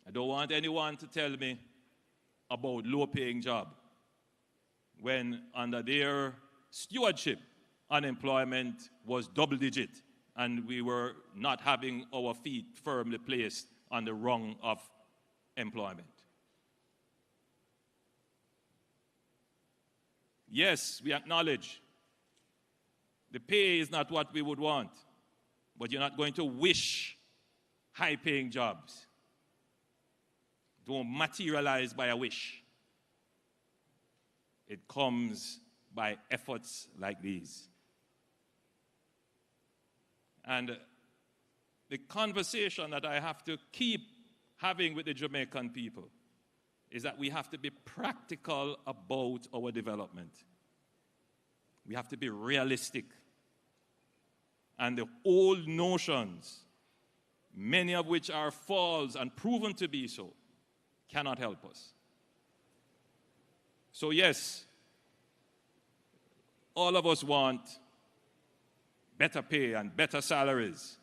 S18: I don't want anyone to tell me about low-paying job when under their stewardship, unemployment was double-digit and we were not having our feet firmly placed on the rung of employment. Yes, we acknowledge the pay is not what we would want, but you're not going to wish high-paying jobs. Don't materialize by a wish. It comes by efforts like these. And the conversation that I have to keep having with the Jamaican people is that we have to be practical about our development. We have to be realistic. And the old notions, many of which are false and proven to be so, cannot help us. So yes, all of us want better pay and better salaries,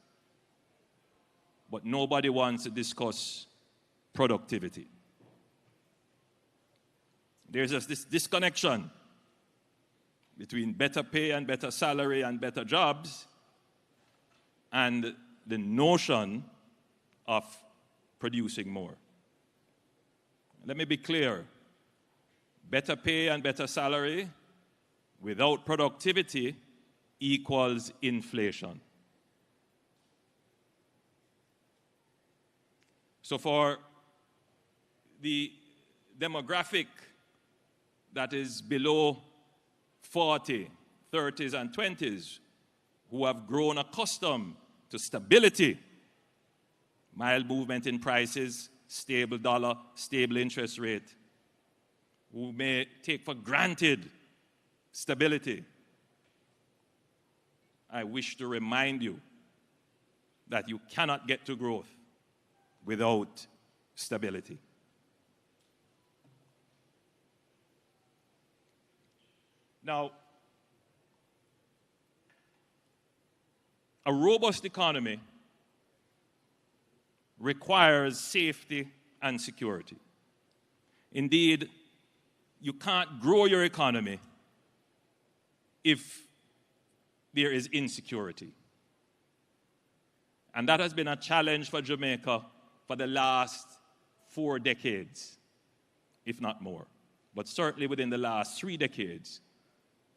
S18: but nobody wants to discuss productivity. There's just this disconnection between better pay and better salary and better jobs and the notion of producing more. Let me be clear. Better pay and better salary without productivity equals inflation. So for the demographic that is below 40, 30s, and 20s, who have grown accustomed to stability, mild movement in prices, stable dollar, stable interest rate, who may take for granted stability, I wish to remind you that you cannot get to growth without stability. Now, a robust economy requires safety and security. Indeed, you can't grow your economy if there is insecurity. And that has been a challenge for Jamaica for the last 4 decades, if not more. But certainly within the last 3 decades,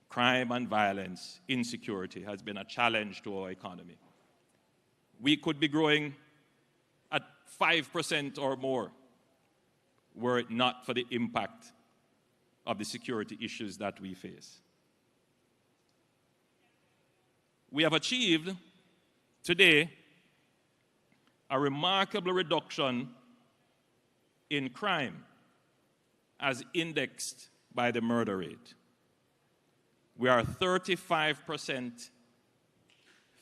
S18: crime and violence, insecurity has been a challenge to our economy. We could be growing at 5% or more were it not for the impact of the security issues that we face. We have achieved today a remarkable reduction in crime as indexed by the murder rate. We are 35%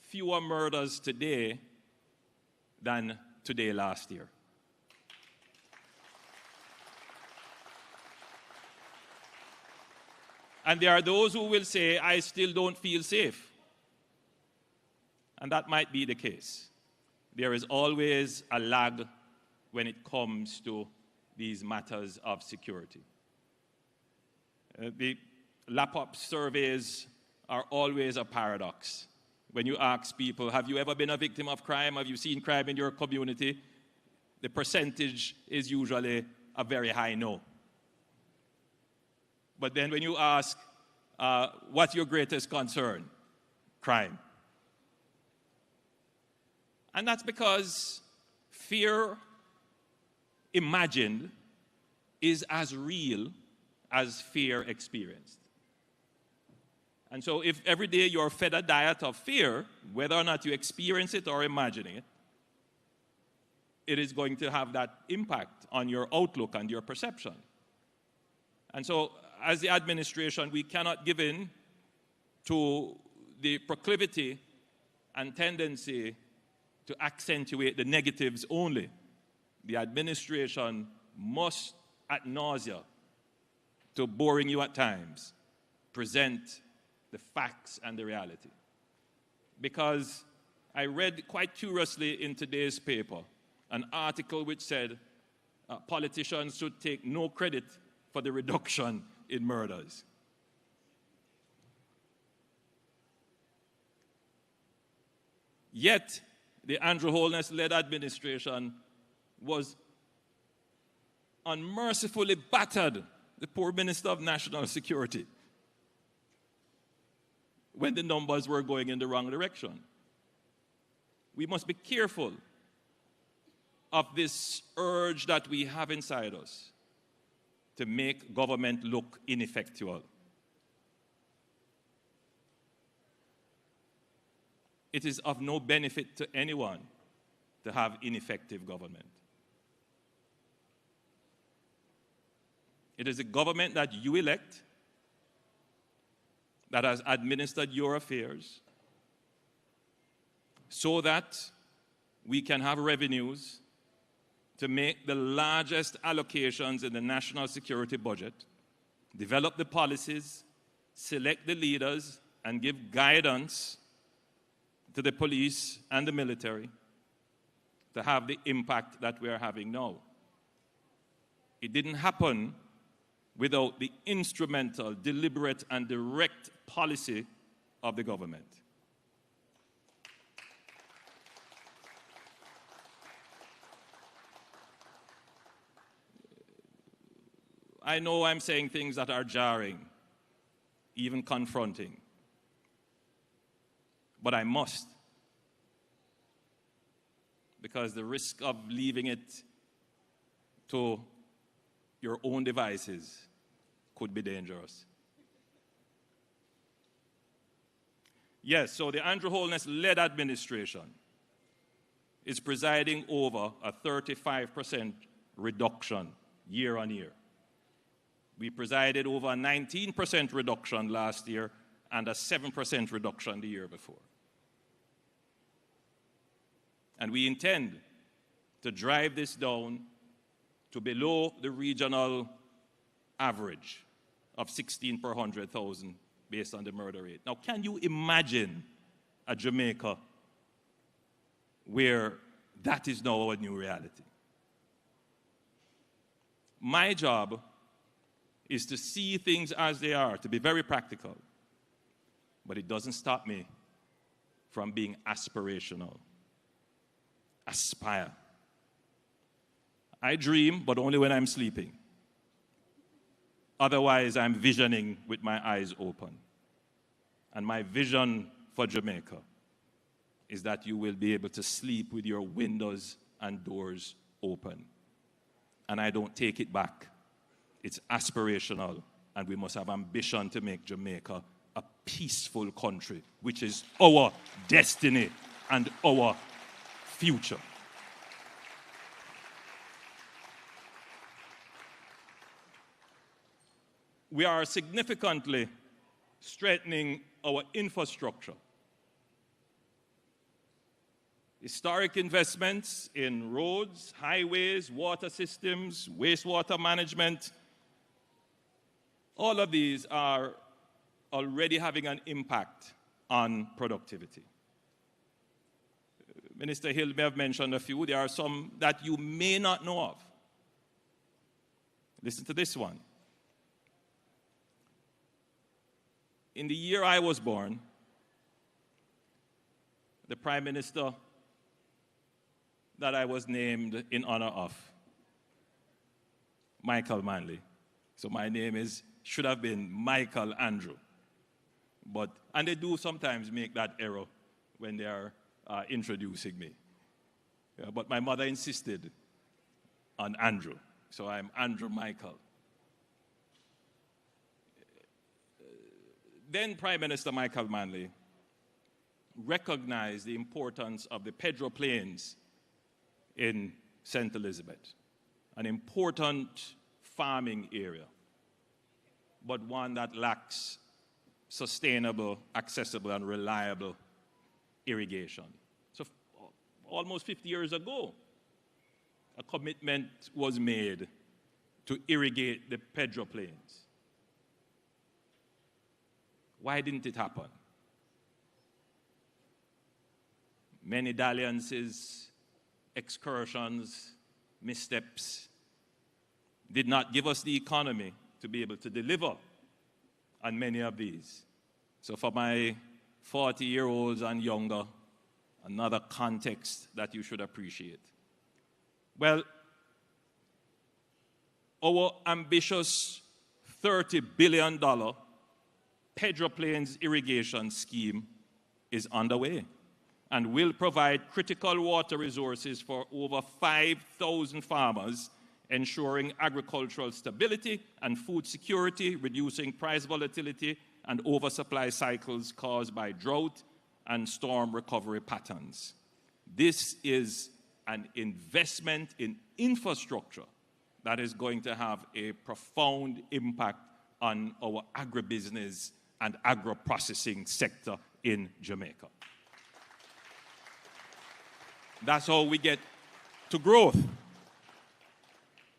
S18: fewer murders today than today last year. And there are those who will say, I still don't feel safe. And that might be the case. There is always a lag when it comes to these matters of security. The lap-up surveys are always a paradox. When you ask people, have you ever been a victim of crime? Have you seen crime in your community? The percentage is usually a very high no. But then when you ask, what's your greatest concern? Crime. And that's because fear imagined is as real as fear experienced. And so if every day you're fed a diet of fear, whether or not you experience it or imagining it, it is going to have that impact on your outlook and your perception. And so as the administration, we cannot give in to the proclivity and tendency to accentuate the negatives only. The administration must, ad nausea, to boring you at times, present the facts and the reality. Because I read quite curiously in today's paper an article which said politicians should take no credit for the reduction in murders. Yet, the Andrew Holness-led administration was unmercifully battered the poor Minister of National Security when the numbers were going in the wrong direction. We must be careful of this urge that we have inside us to make government look ineffectual. It is of no benefit to anyone to have ineffective government. It is a government that you elect, that has administered your affairs, so that we can have revenues to make the largest allocations in the national security budget, develop the policies, select the leaders, and give guidance to the police and the military to have the impact that we are having now. It didn't happen without the instrumental, deliberate, and direct policy of the government. I know I'm saying things that are jarring, even confronting, but I must, because the risk of leaving it to your own devices could be dangerous. Yes, so the Andrew Holness-led administration is presiding over a 35% reduction year on year. We presided over a 19% reduction last year and a 7% reduction the year before. And we intend to drive this down to below the regional average of 16 per 100,000 based on the murder rate. Now, can you imagine a Jamaica where that is now our new reality? My job is to see things as they are, to be very practical. But it doesn't stop me from being aspirational. aspire. I dream, but only when I'm sleeping. Otherwise, I'm visioning with my eyes open. And my vision for Jamaica is that you will be able to sleep with your windows and doors open. And I don't take it back. It's aspirational, and we must have ambition to make Jamaica a peaceful country, which is our destiny and our future. We are significantly strengthening our infrastructure. Historic investments in roads, highways, water systems, wastewater management, all of these are already having an impact on productivity. Minister Hill may have mentioned a few. There are some that you may not know of. Listen to this one. In the year I was born, the Prime Minister that I was named in honor of, Michael Manley. So my name should have been Michael Andrew. And they do sometimes make that error when they are introducing me. Yeah, but my mother insisted on Andrew, so I'm Andrew Michael. Then Prime Minister Michael Manley recognized the importance of the Pedro Plains in St. Elizabeth, an important farming area, but one that lacks sustainable, accessible, and reliable irrigation. So almost 50 years ago, a commitment was made to irrigate the Pedro Plains. Why didn't it happen? Many dalliances, excursions, missteps did not give us the economy to be able to deliver on many of these. So for my 40-year-olds and younger, another context that you should appreciate. Well, our ambitious $30 billion Pedro Plains irrigation scheme is underway and will provide critical water resources for over 5,000 farmers, ensuring agricultural stability and food security, reducing price volatility and oversupply cycles caused by drought and storm recovery patterns. This is an investment in infrastructure that is going to have a profound impact on our agribusiness and agro-processing sector in Jamaica. That's how we get to growth.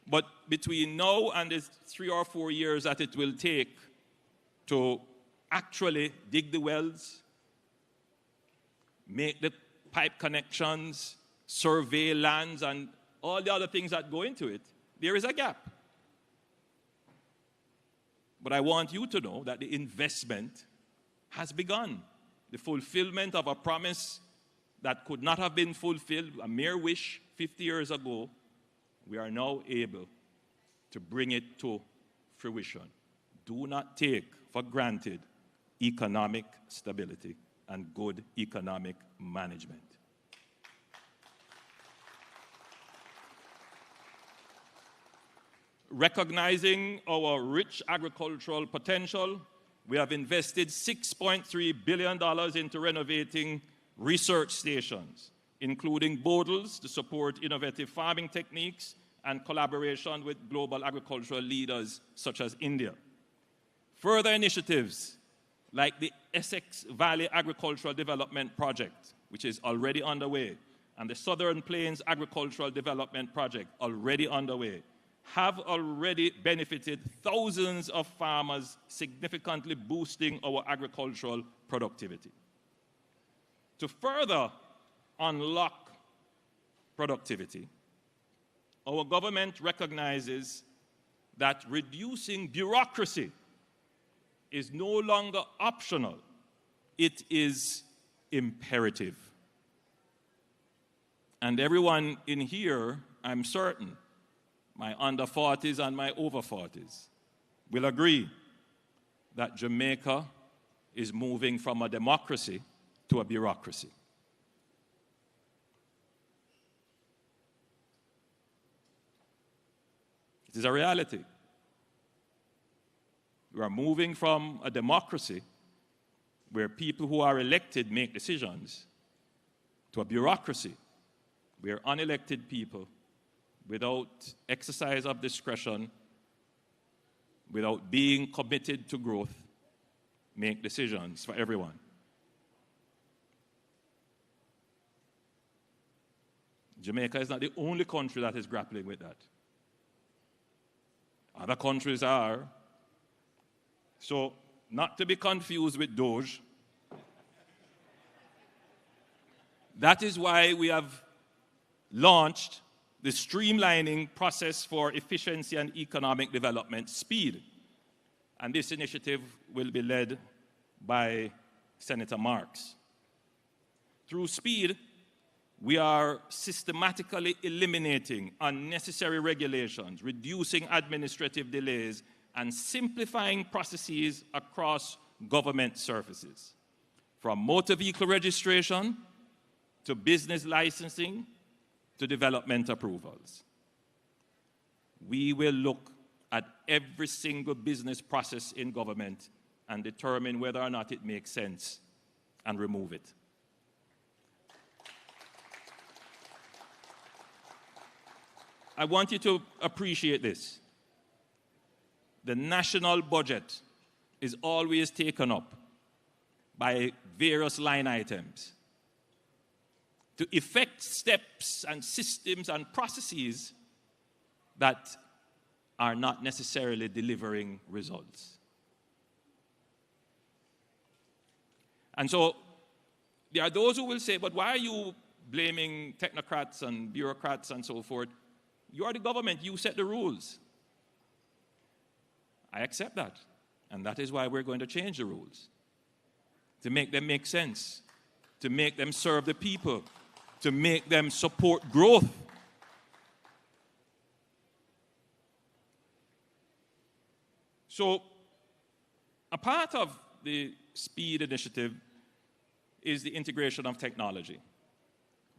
S18: But between now and the 3 or 4 years that it will take to actually dig the wells, make the pipe connections, survey lands, and all the other things that go into it, there is a gap. But I want you to know that the investment has begun. The fulfillment of a promise that could not have been fulfilled, a mere wish 50 years ago, we are now able to bring it to fruition. Do not take for granted economic stability and good economic management. Recognizing our rich agricultural potential, we have invested $6.3 billion into renovating research stations, including Bodles to support innovative farming techniques and collaboration with global agricultural leaders such as India. Further initiatives like the Essex Valley Agricultural Development Project, which is already underway, and the Southern Plains Agricultural Development Project, already underway, have already benefited thousands of farmers, significantly boosting our agricultural productivity. To further unlock productivity, our government recognizes that reducing bureaucracy is no longer optional, it is imperative. And everyone in here, I'm certain, my under 40s and my over 40s, will agree that Jamaica is moving from a democracy to a bureaucracy. It is a reality. We are moving from a democracy where people who are elected make decisions to a bureaucracy where unelected people, without exercise of discretion, without being committed to growth, make decisions for everyone. Jamaica is not the only country that is grappling with that. Other countries are. So, not to be confused with Doge. That is why we have launched the streamlining process for efficiency and economic development, SPEED. And this initiative will be led by Senator Marks. Through SPEED, we are systematically eliminating unnecessary regulations, reducing administrative delays, and simplifying processes across government services, from motor vehicle registration to business licensing to development approvals. We will look at every single business process in government and determine whether or not it makes sense and remove it. I want you to appreciate this. The national budget is always taken up by various line items to effect steps and systems and processes that are not necessarily delivering results. And so there are those who will say, but why are you blaming technocrats and bureaucrats and so forth? You are the government, you set the rules. I accept that, and that is why we're going to change the rules, to make them make sense, to make them serve the people, to make them support growth. So, a part of the SPEED initiative is the integration of technology.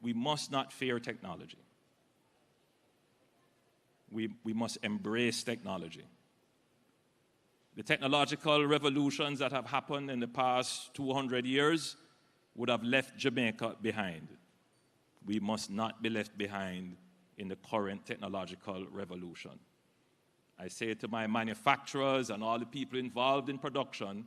S18: We must not fear technology. We must embrace technology. The technological revolutions that have happened in the past 200 years would have left Jamaica behind. We must not be left behind in the current technological revolution. I say to my manufacturers and all the people involved in production,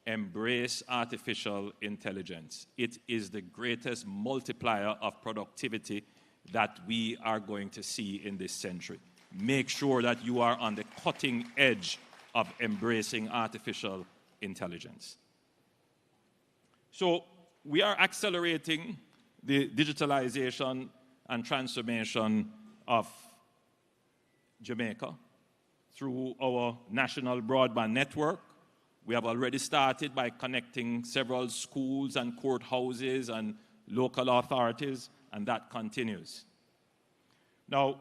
S18: embrace artificial intelligence. It is the greatest multiplier of productivity that we are going to see in this century. Make sure that you are on the cutting edge of embracing artificial intelligence. So we are accelerating the digitalization and transformation of Jamaica through our national broadband network. We have already started by connecting several schools and courthouses and local authorities, and that continues. Now,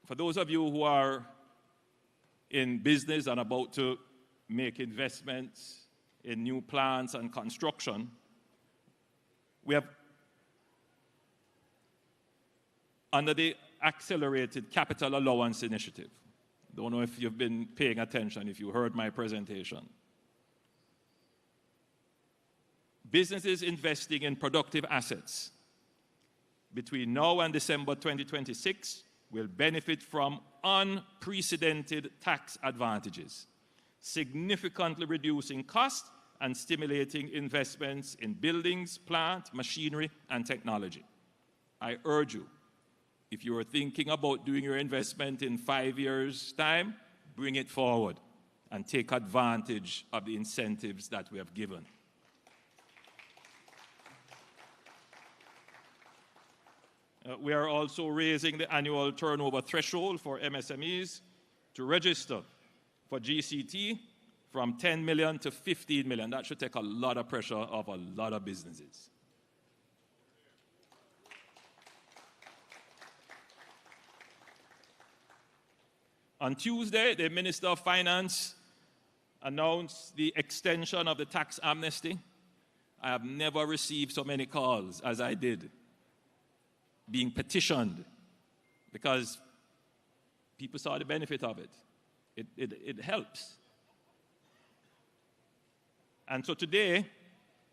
S18: for those of you who are in business and about to make investments in new plants and construction, we have, under the Accelerated Capital Allowance Initiative, don't know if you've been paying attention, if you heard my presentation. Businesses investing in productive assets between now and December 2026 will benefit from unprecedented tax advantages, significantly reducing costs and stimulating investments in buildings, plant, machinery, and technology. I urge you, if you are thinking about doing your investment in 5 years' time, bring it forward and take advantage of the incentives that we have given. We are also raising the annual turnover threshold for MSMEs to register for GCT from 10 million to 15 million. That should take a lot of pressure off a lot of businesses. On Tuesday, the Minister of Finance announced the extension of the tax amnesty. I have never received so many calls as I did, being petitioned, because people saw the benefit of it. It helps. And so today,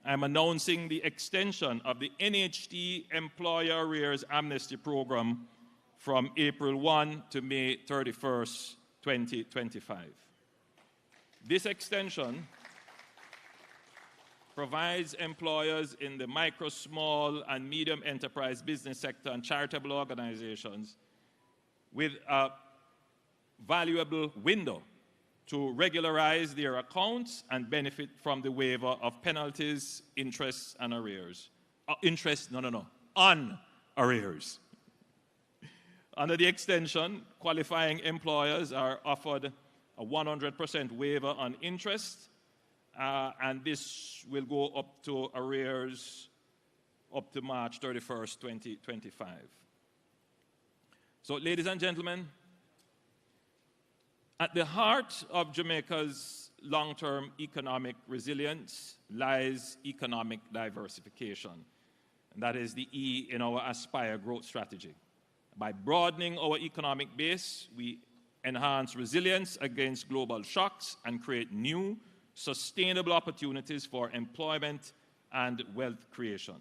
S18: I'm announcing the extension of the NHT Employer Arrears Amnesty Program from April 1 to May 31st, 2025. This extension provides employers in the micro, small, and medium enterprise business sector and charitable organizations with a valuable window to regularize their accounts and benefit from the waiver of penalties, interests, and arrears. On arrears. Under the extension, qualifying employers are offered a 100% waiver on interest, and this will go up to arrears up to March 31st, 2025. So, ladies and gentlemen, at the heart of Jamaica's long-term economic resilience lies economic diversification, and that is the E in our Aspire growth strategy. By broadening our economic base, we enhance resilience against global shocks and create new, sustainable opportunities for employment and wealth creation.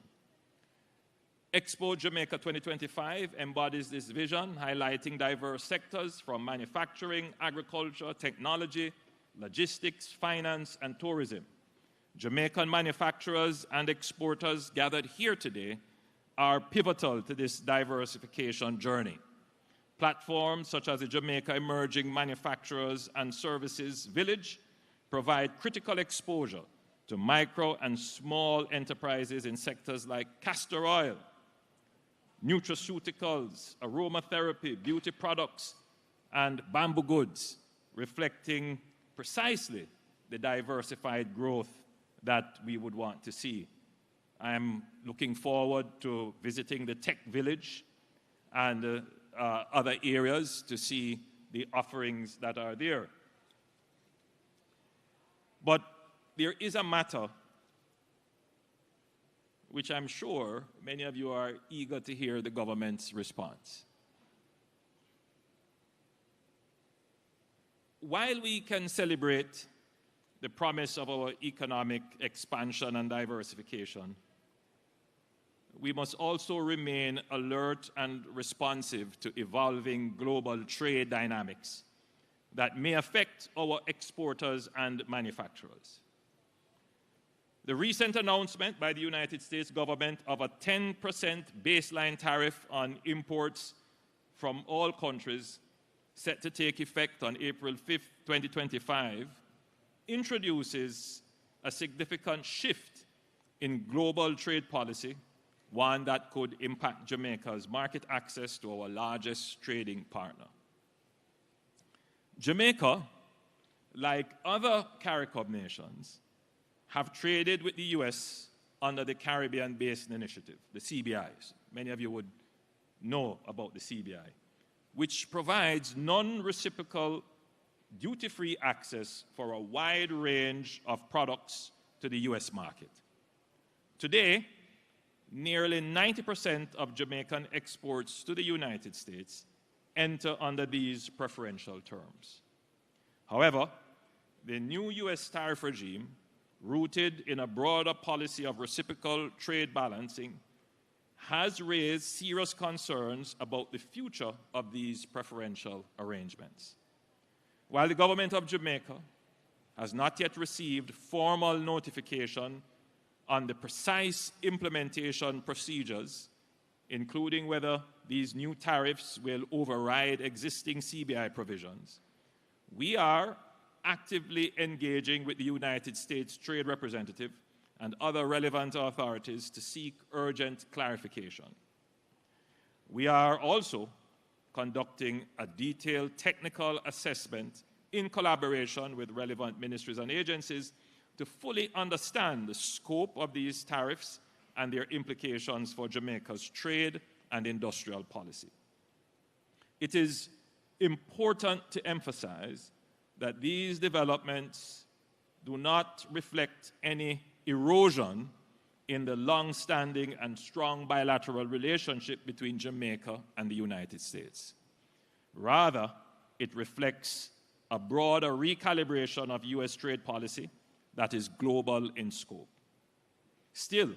S18: Expo Jamaica 2025 embodies this vision, highlighting diverse sectors from manufacturing, agriculture, technology, logistics, finance, and tourism. Jamaican manufacturers and exporters gathered here today are pivotal to this diversification journey. Platforms such as the Jamaica Emerging Manufacturers and Services Village provide critical exposure to micro and small enterprises in sectors like castor oil, nutraceuticals, aromatherapy, beauty products, and bamboo goods, reflecting precisely the diversified growth that we would want to see. I'm looking forward to visiting the tech village and other areas to see the offerings that are there. But there is a matter which I'm sure many of you are eager to hear the government's response. While we can celebrate the promise of our economic expansion and diversification, we must also remain alert and responsive to evolving global trade dynamics that may affect our exporters and manufacturers. The recent announcement by the United States government of a 10% baseline tariff on imports from all countries set to take effect on April 5th, 2025, introduces a significant shift in global trade policy, one that could impact Jamaica's market access to our largest trading partner. Jamaica, like other CARICOM nations, have traded with the U.S. under the Caribbean Basin Initiative, the CBIs. Many of you would know about the CBI, which provides non-reciprocal duty-free access for a wide range of products to the U.S. market. Today, nearly 90% of Jamaican exports to the United States enter under these preferential terms. However, the new U.S. tariff regime, rooted in a broader policy of reciprocal trade balancing, has raised serious concerns about the future of these preferential arrangements. While the government of Jamaica has not yet received formal notification on the precise implementation procedures, including whether these new tariffs will override existing CBI provisions, we are actively engaging with the United States Trade Representative and other relevant authorities to seek urgent clarification. We are also conducting a detailed technical assessment in collaboration with relevant ministries and agencies to fully understand the scope of these tariffs and their implications for Jamaica's trade and industrial policy. It is important to emphasize that these developments do not reflect any erosion in the long-standing and strong bilateral relationship between Jamaica and the United States. Rather, it reflects a broader recalibration of U.S. trade policy that is global in scope. Still,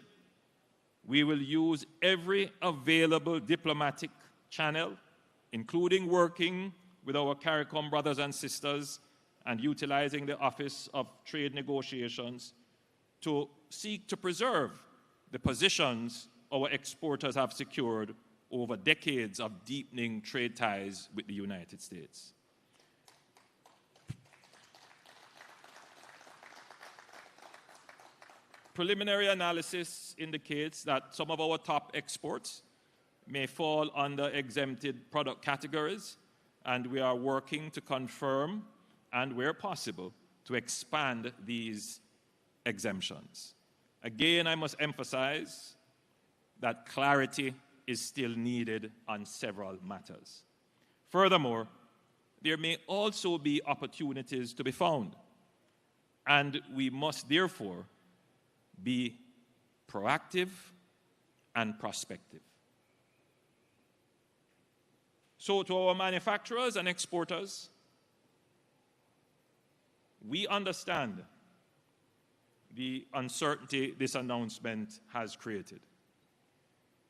S18: we will use every available diplomatic channel, including working with our CARICOM brothers and sisters and utilizing the Office of Trade Negotiations to seek to preserve the positions our exporters have secured over decades of deepening trade ties with the United States. Preliminary analysis indicates that some of our top exports may fall under exempted product categories, and we are working to confirm and, where possible, to expand these exemptions. Again, I must emphasize that clarity is still needed on several matters. Furthermore, there may also be opportunities to be found, and we must therefore be proactive and prospective. So to our manufacturers and exporters, we understand the uncertainty this announcement has created.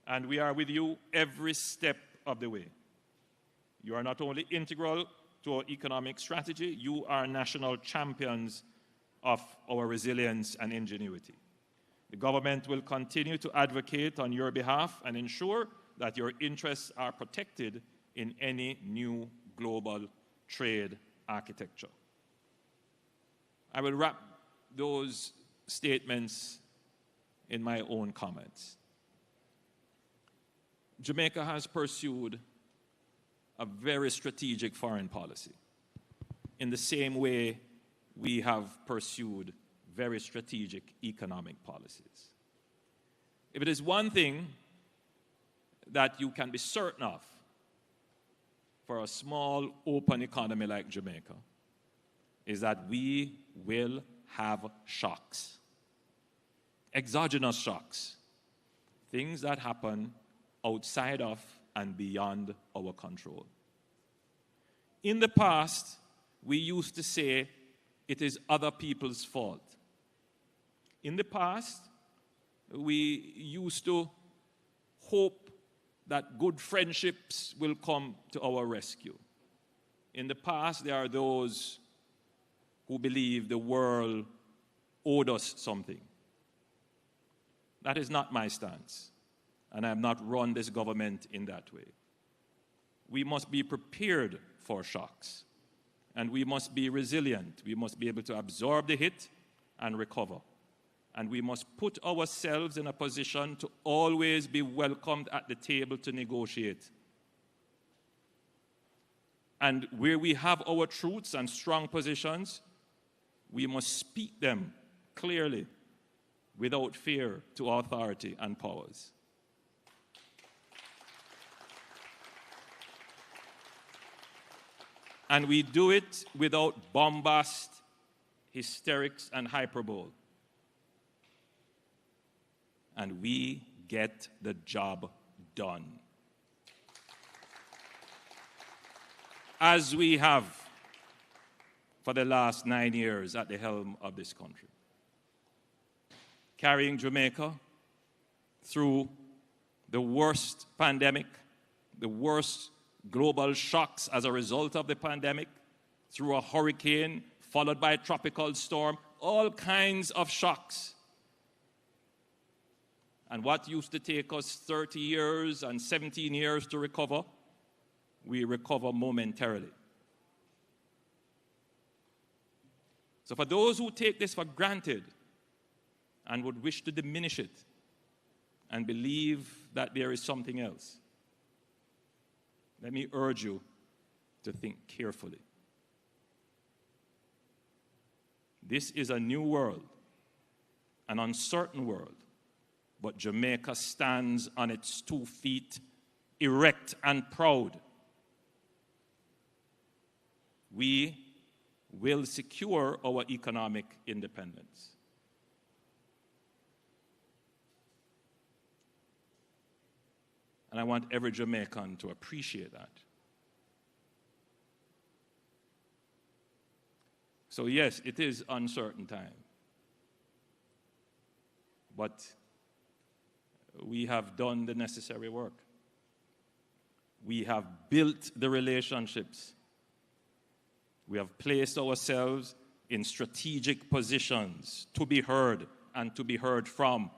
S18: And we are with you every step of the way. You are not only integral to our economic strategy, you are national champions of our resilience and ingenuity. The government will continue to advocate on your behalf and ensure that your interests are protected in any new global trade architecture. I will wrap those statements in my own comments. Jamaica has pursued a very strategic foreign policy in the same way we have pursued very strategic economic policies. If it is one thing that you can be certain of for a small, open economy like Jamaica, is that we will have shocks, exogenous shocks, things that happen outside of and beyond our control. In the past, we used to say it is other people's fault. In the past, we used to hope that good friendships will come to our rescue. In the past, there are those who believe the world owed us something. That is not my stance, and I have not run this government in that way. We must be prepared for shocks, and we must be resilient. We must be able to absorb the hit and recover. And we must put ourselves in a position to always be welcomed at the table to negotiate. And where we have our truths and strong positions, we must speak them clearly without fear to authority and powers. And we do it without bombast, hysterics, and hyperbole. And we get the job done. As we have for the last 9 years at the helm of this country. Carrying Jamaica through the worst pandemic, the worst global shocks as a result of the pandemic, through a hurricane followed by a tropical storm, all kinds of shocks. And what used to take us 30 years and 17 years to recover, we recover momentarily. So for those who take this for granted and would wish to diminish it and believe that there is something else, let me urge you to think carefully. This is a new world, an uncertain world, but Jamaica stands on its 2 feet, erect and proud. we will secure our economic independence. And I want every Jamaican to appreciate that. So yes, it is uncertain time. But we have done the necessary work. We have built the relationships. We have placed ourselves in strategic positions to be heard and to be heard from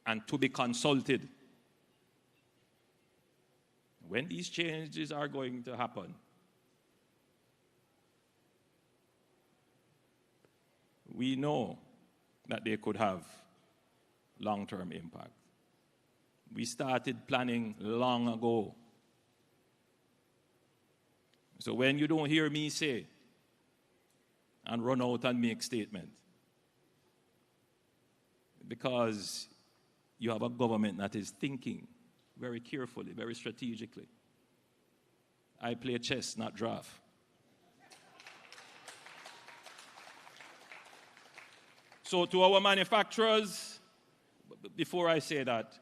S18: and to be consulted. When these changes are going to happen, we know that they could have long-term impact. We started planning long ago. So when you don't hear me say and run out and make statement, because you have a government that is thinking very carefully, very strategically. I play chess, not draft. So to our manufacturers, before I say that,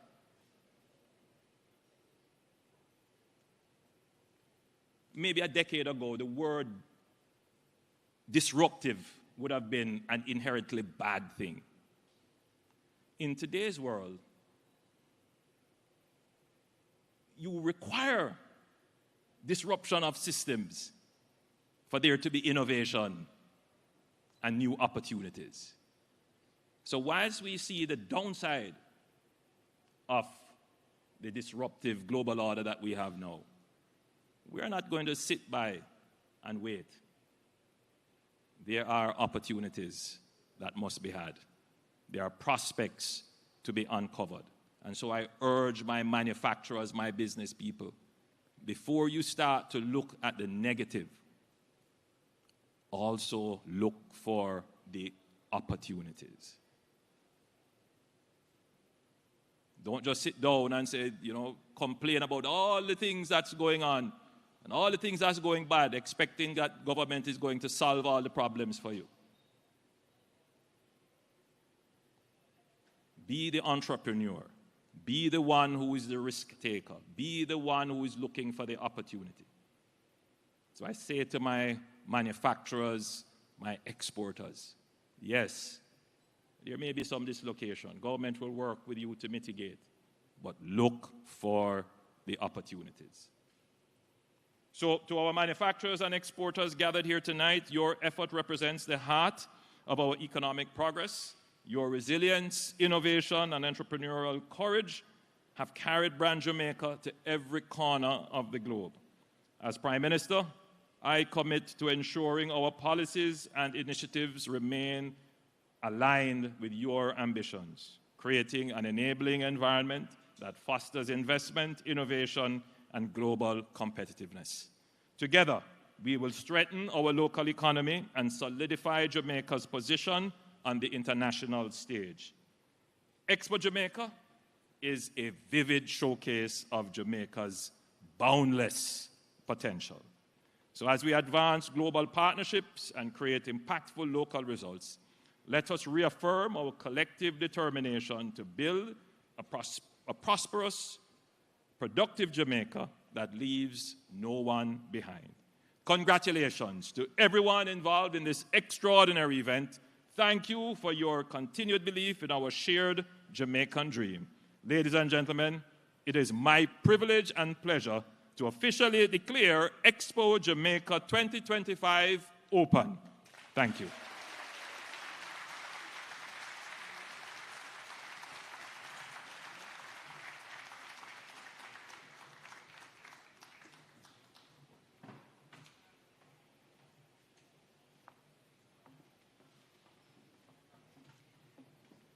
S18: maybe a decade ago, the word disruptive would have been an inherently bad thing. In today's world, you require disruption of systems for there to be innovation and new opportunities. So whilst we see the downside of the disruptive global order that we have now, we are not going to sit by and wait. There are opportunities that must be had. There are prospects to be uncovered. And so I urge my manufacturers, my business people, before you start to look at the negative, also look for the opportunities. Don't just sit down and say, complain about all the things that's going on and all the things that's going bad, expecting that government is going to solve all the problems for you. Be the entrepreneur. Be the one who is the risk taker. Be the one who is looking for the opportunity. So I say to my manufacturers, my exporters, yes, there may be some dislocation. Government will work with you to mitigate, but look for the opportunities. So to our manufacturers and exporters gathered here tonight, your effort represents the heart of our economic progress. Your resilience, innovation, and entrepreneurial courage have carried brand Jamaica to every corner of the globe. As Prime Minister, I commit to ensuring our policies and initiatives remain aligned with your ambitions, creating an enabling environment that fosters investment, innovation, and global competitiveness. Together, we will strengthen our local economy and solidify Jamaica's position on the international stage. Expo Jamaica is a vivid showcase of Jamaica's boundless potential. So as we advance global partnerships and create impactful local results, let us reaffirm our collective determination to build a prosperous, productive Jamaica that leaves no one behind. Congratulations to everyone involved in this extraordinary event. Thank you for your continued belief in our shared Jamaican dream. Ladies and gentlemen, it is my privilege and pleasure to officially declare Expo Jamaica 2025 open. Thank you.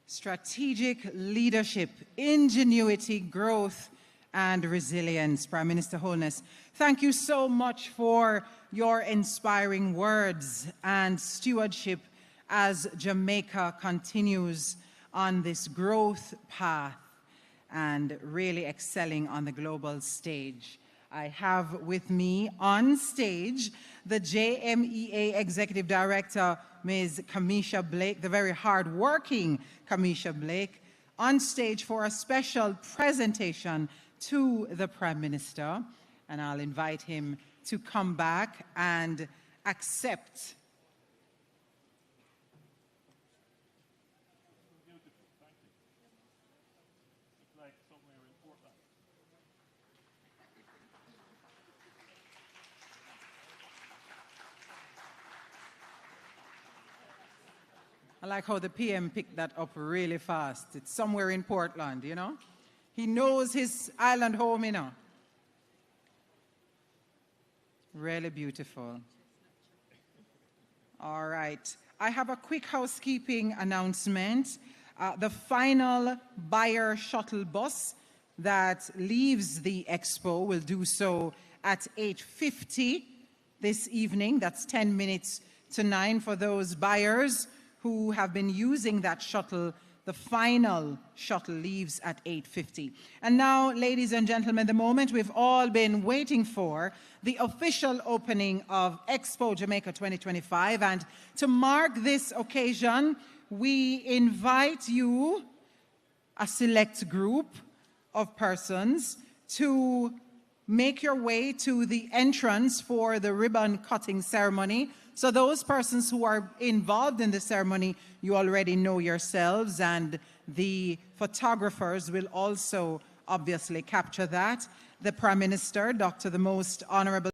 S1: Strategic leadership, ingenuity, growth, and resilience. Prime Minister Holness, thank you so much for your inspiring words and stewardship as Jamaica continues on this growth path and really excelling on the global stage. I have with me on stage the JMEA Executive Director, Ms. Kamisha Blake, the very hard-working Kamisha Blake, on stage for a special presentation to the Prime Minister. And I'll invite him to come back and accept. I like how the PM picked that up really fast. It's somewhere in Portland, you know? He knows his island home, you know? Really beautiful. All right. I have a quick housekeeping announcement. The final buyer shuttle bus that leaves the expo will do so at 8:50 this evening. That's 10 minutes to 9 for those buyers who have been using that shuttle. The final shuttle leaves at 8:50. And now, ladies and gentlemen, the moment we've all been waiting for, the official opening of Expo Jamaica 2025. And to mark this occasion, we invite you, a select group of persons, to make your way to the entrance for the ribbon cutting ceremony. So those persons who are involved in the ceremony, you already know yourselves, and the photographers will also obviously capture that. The Prime Minister, Dr. the Most Honorable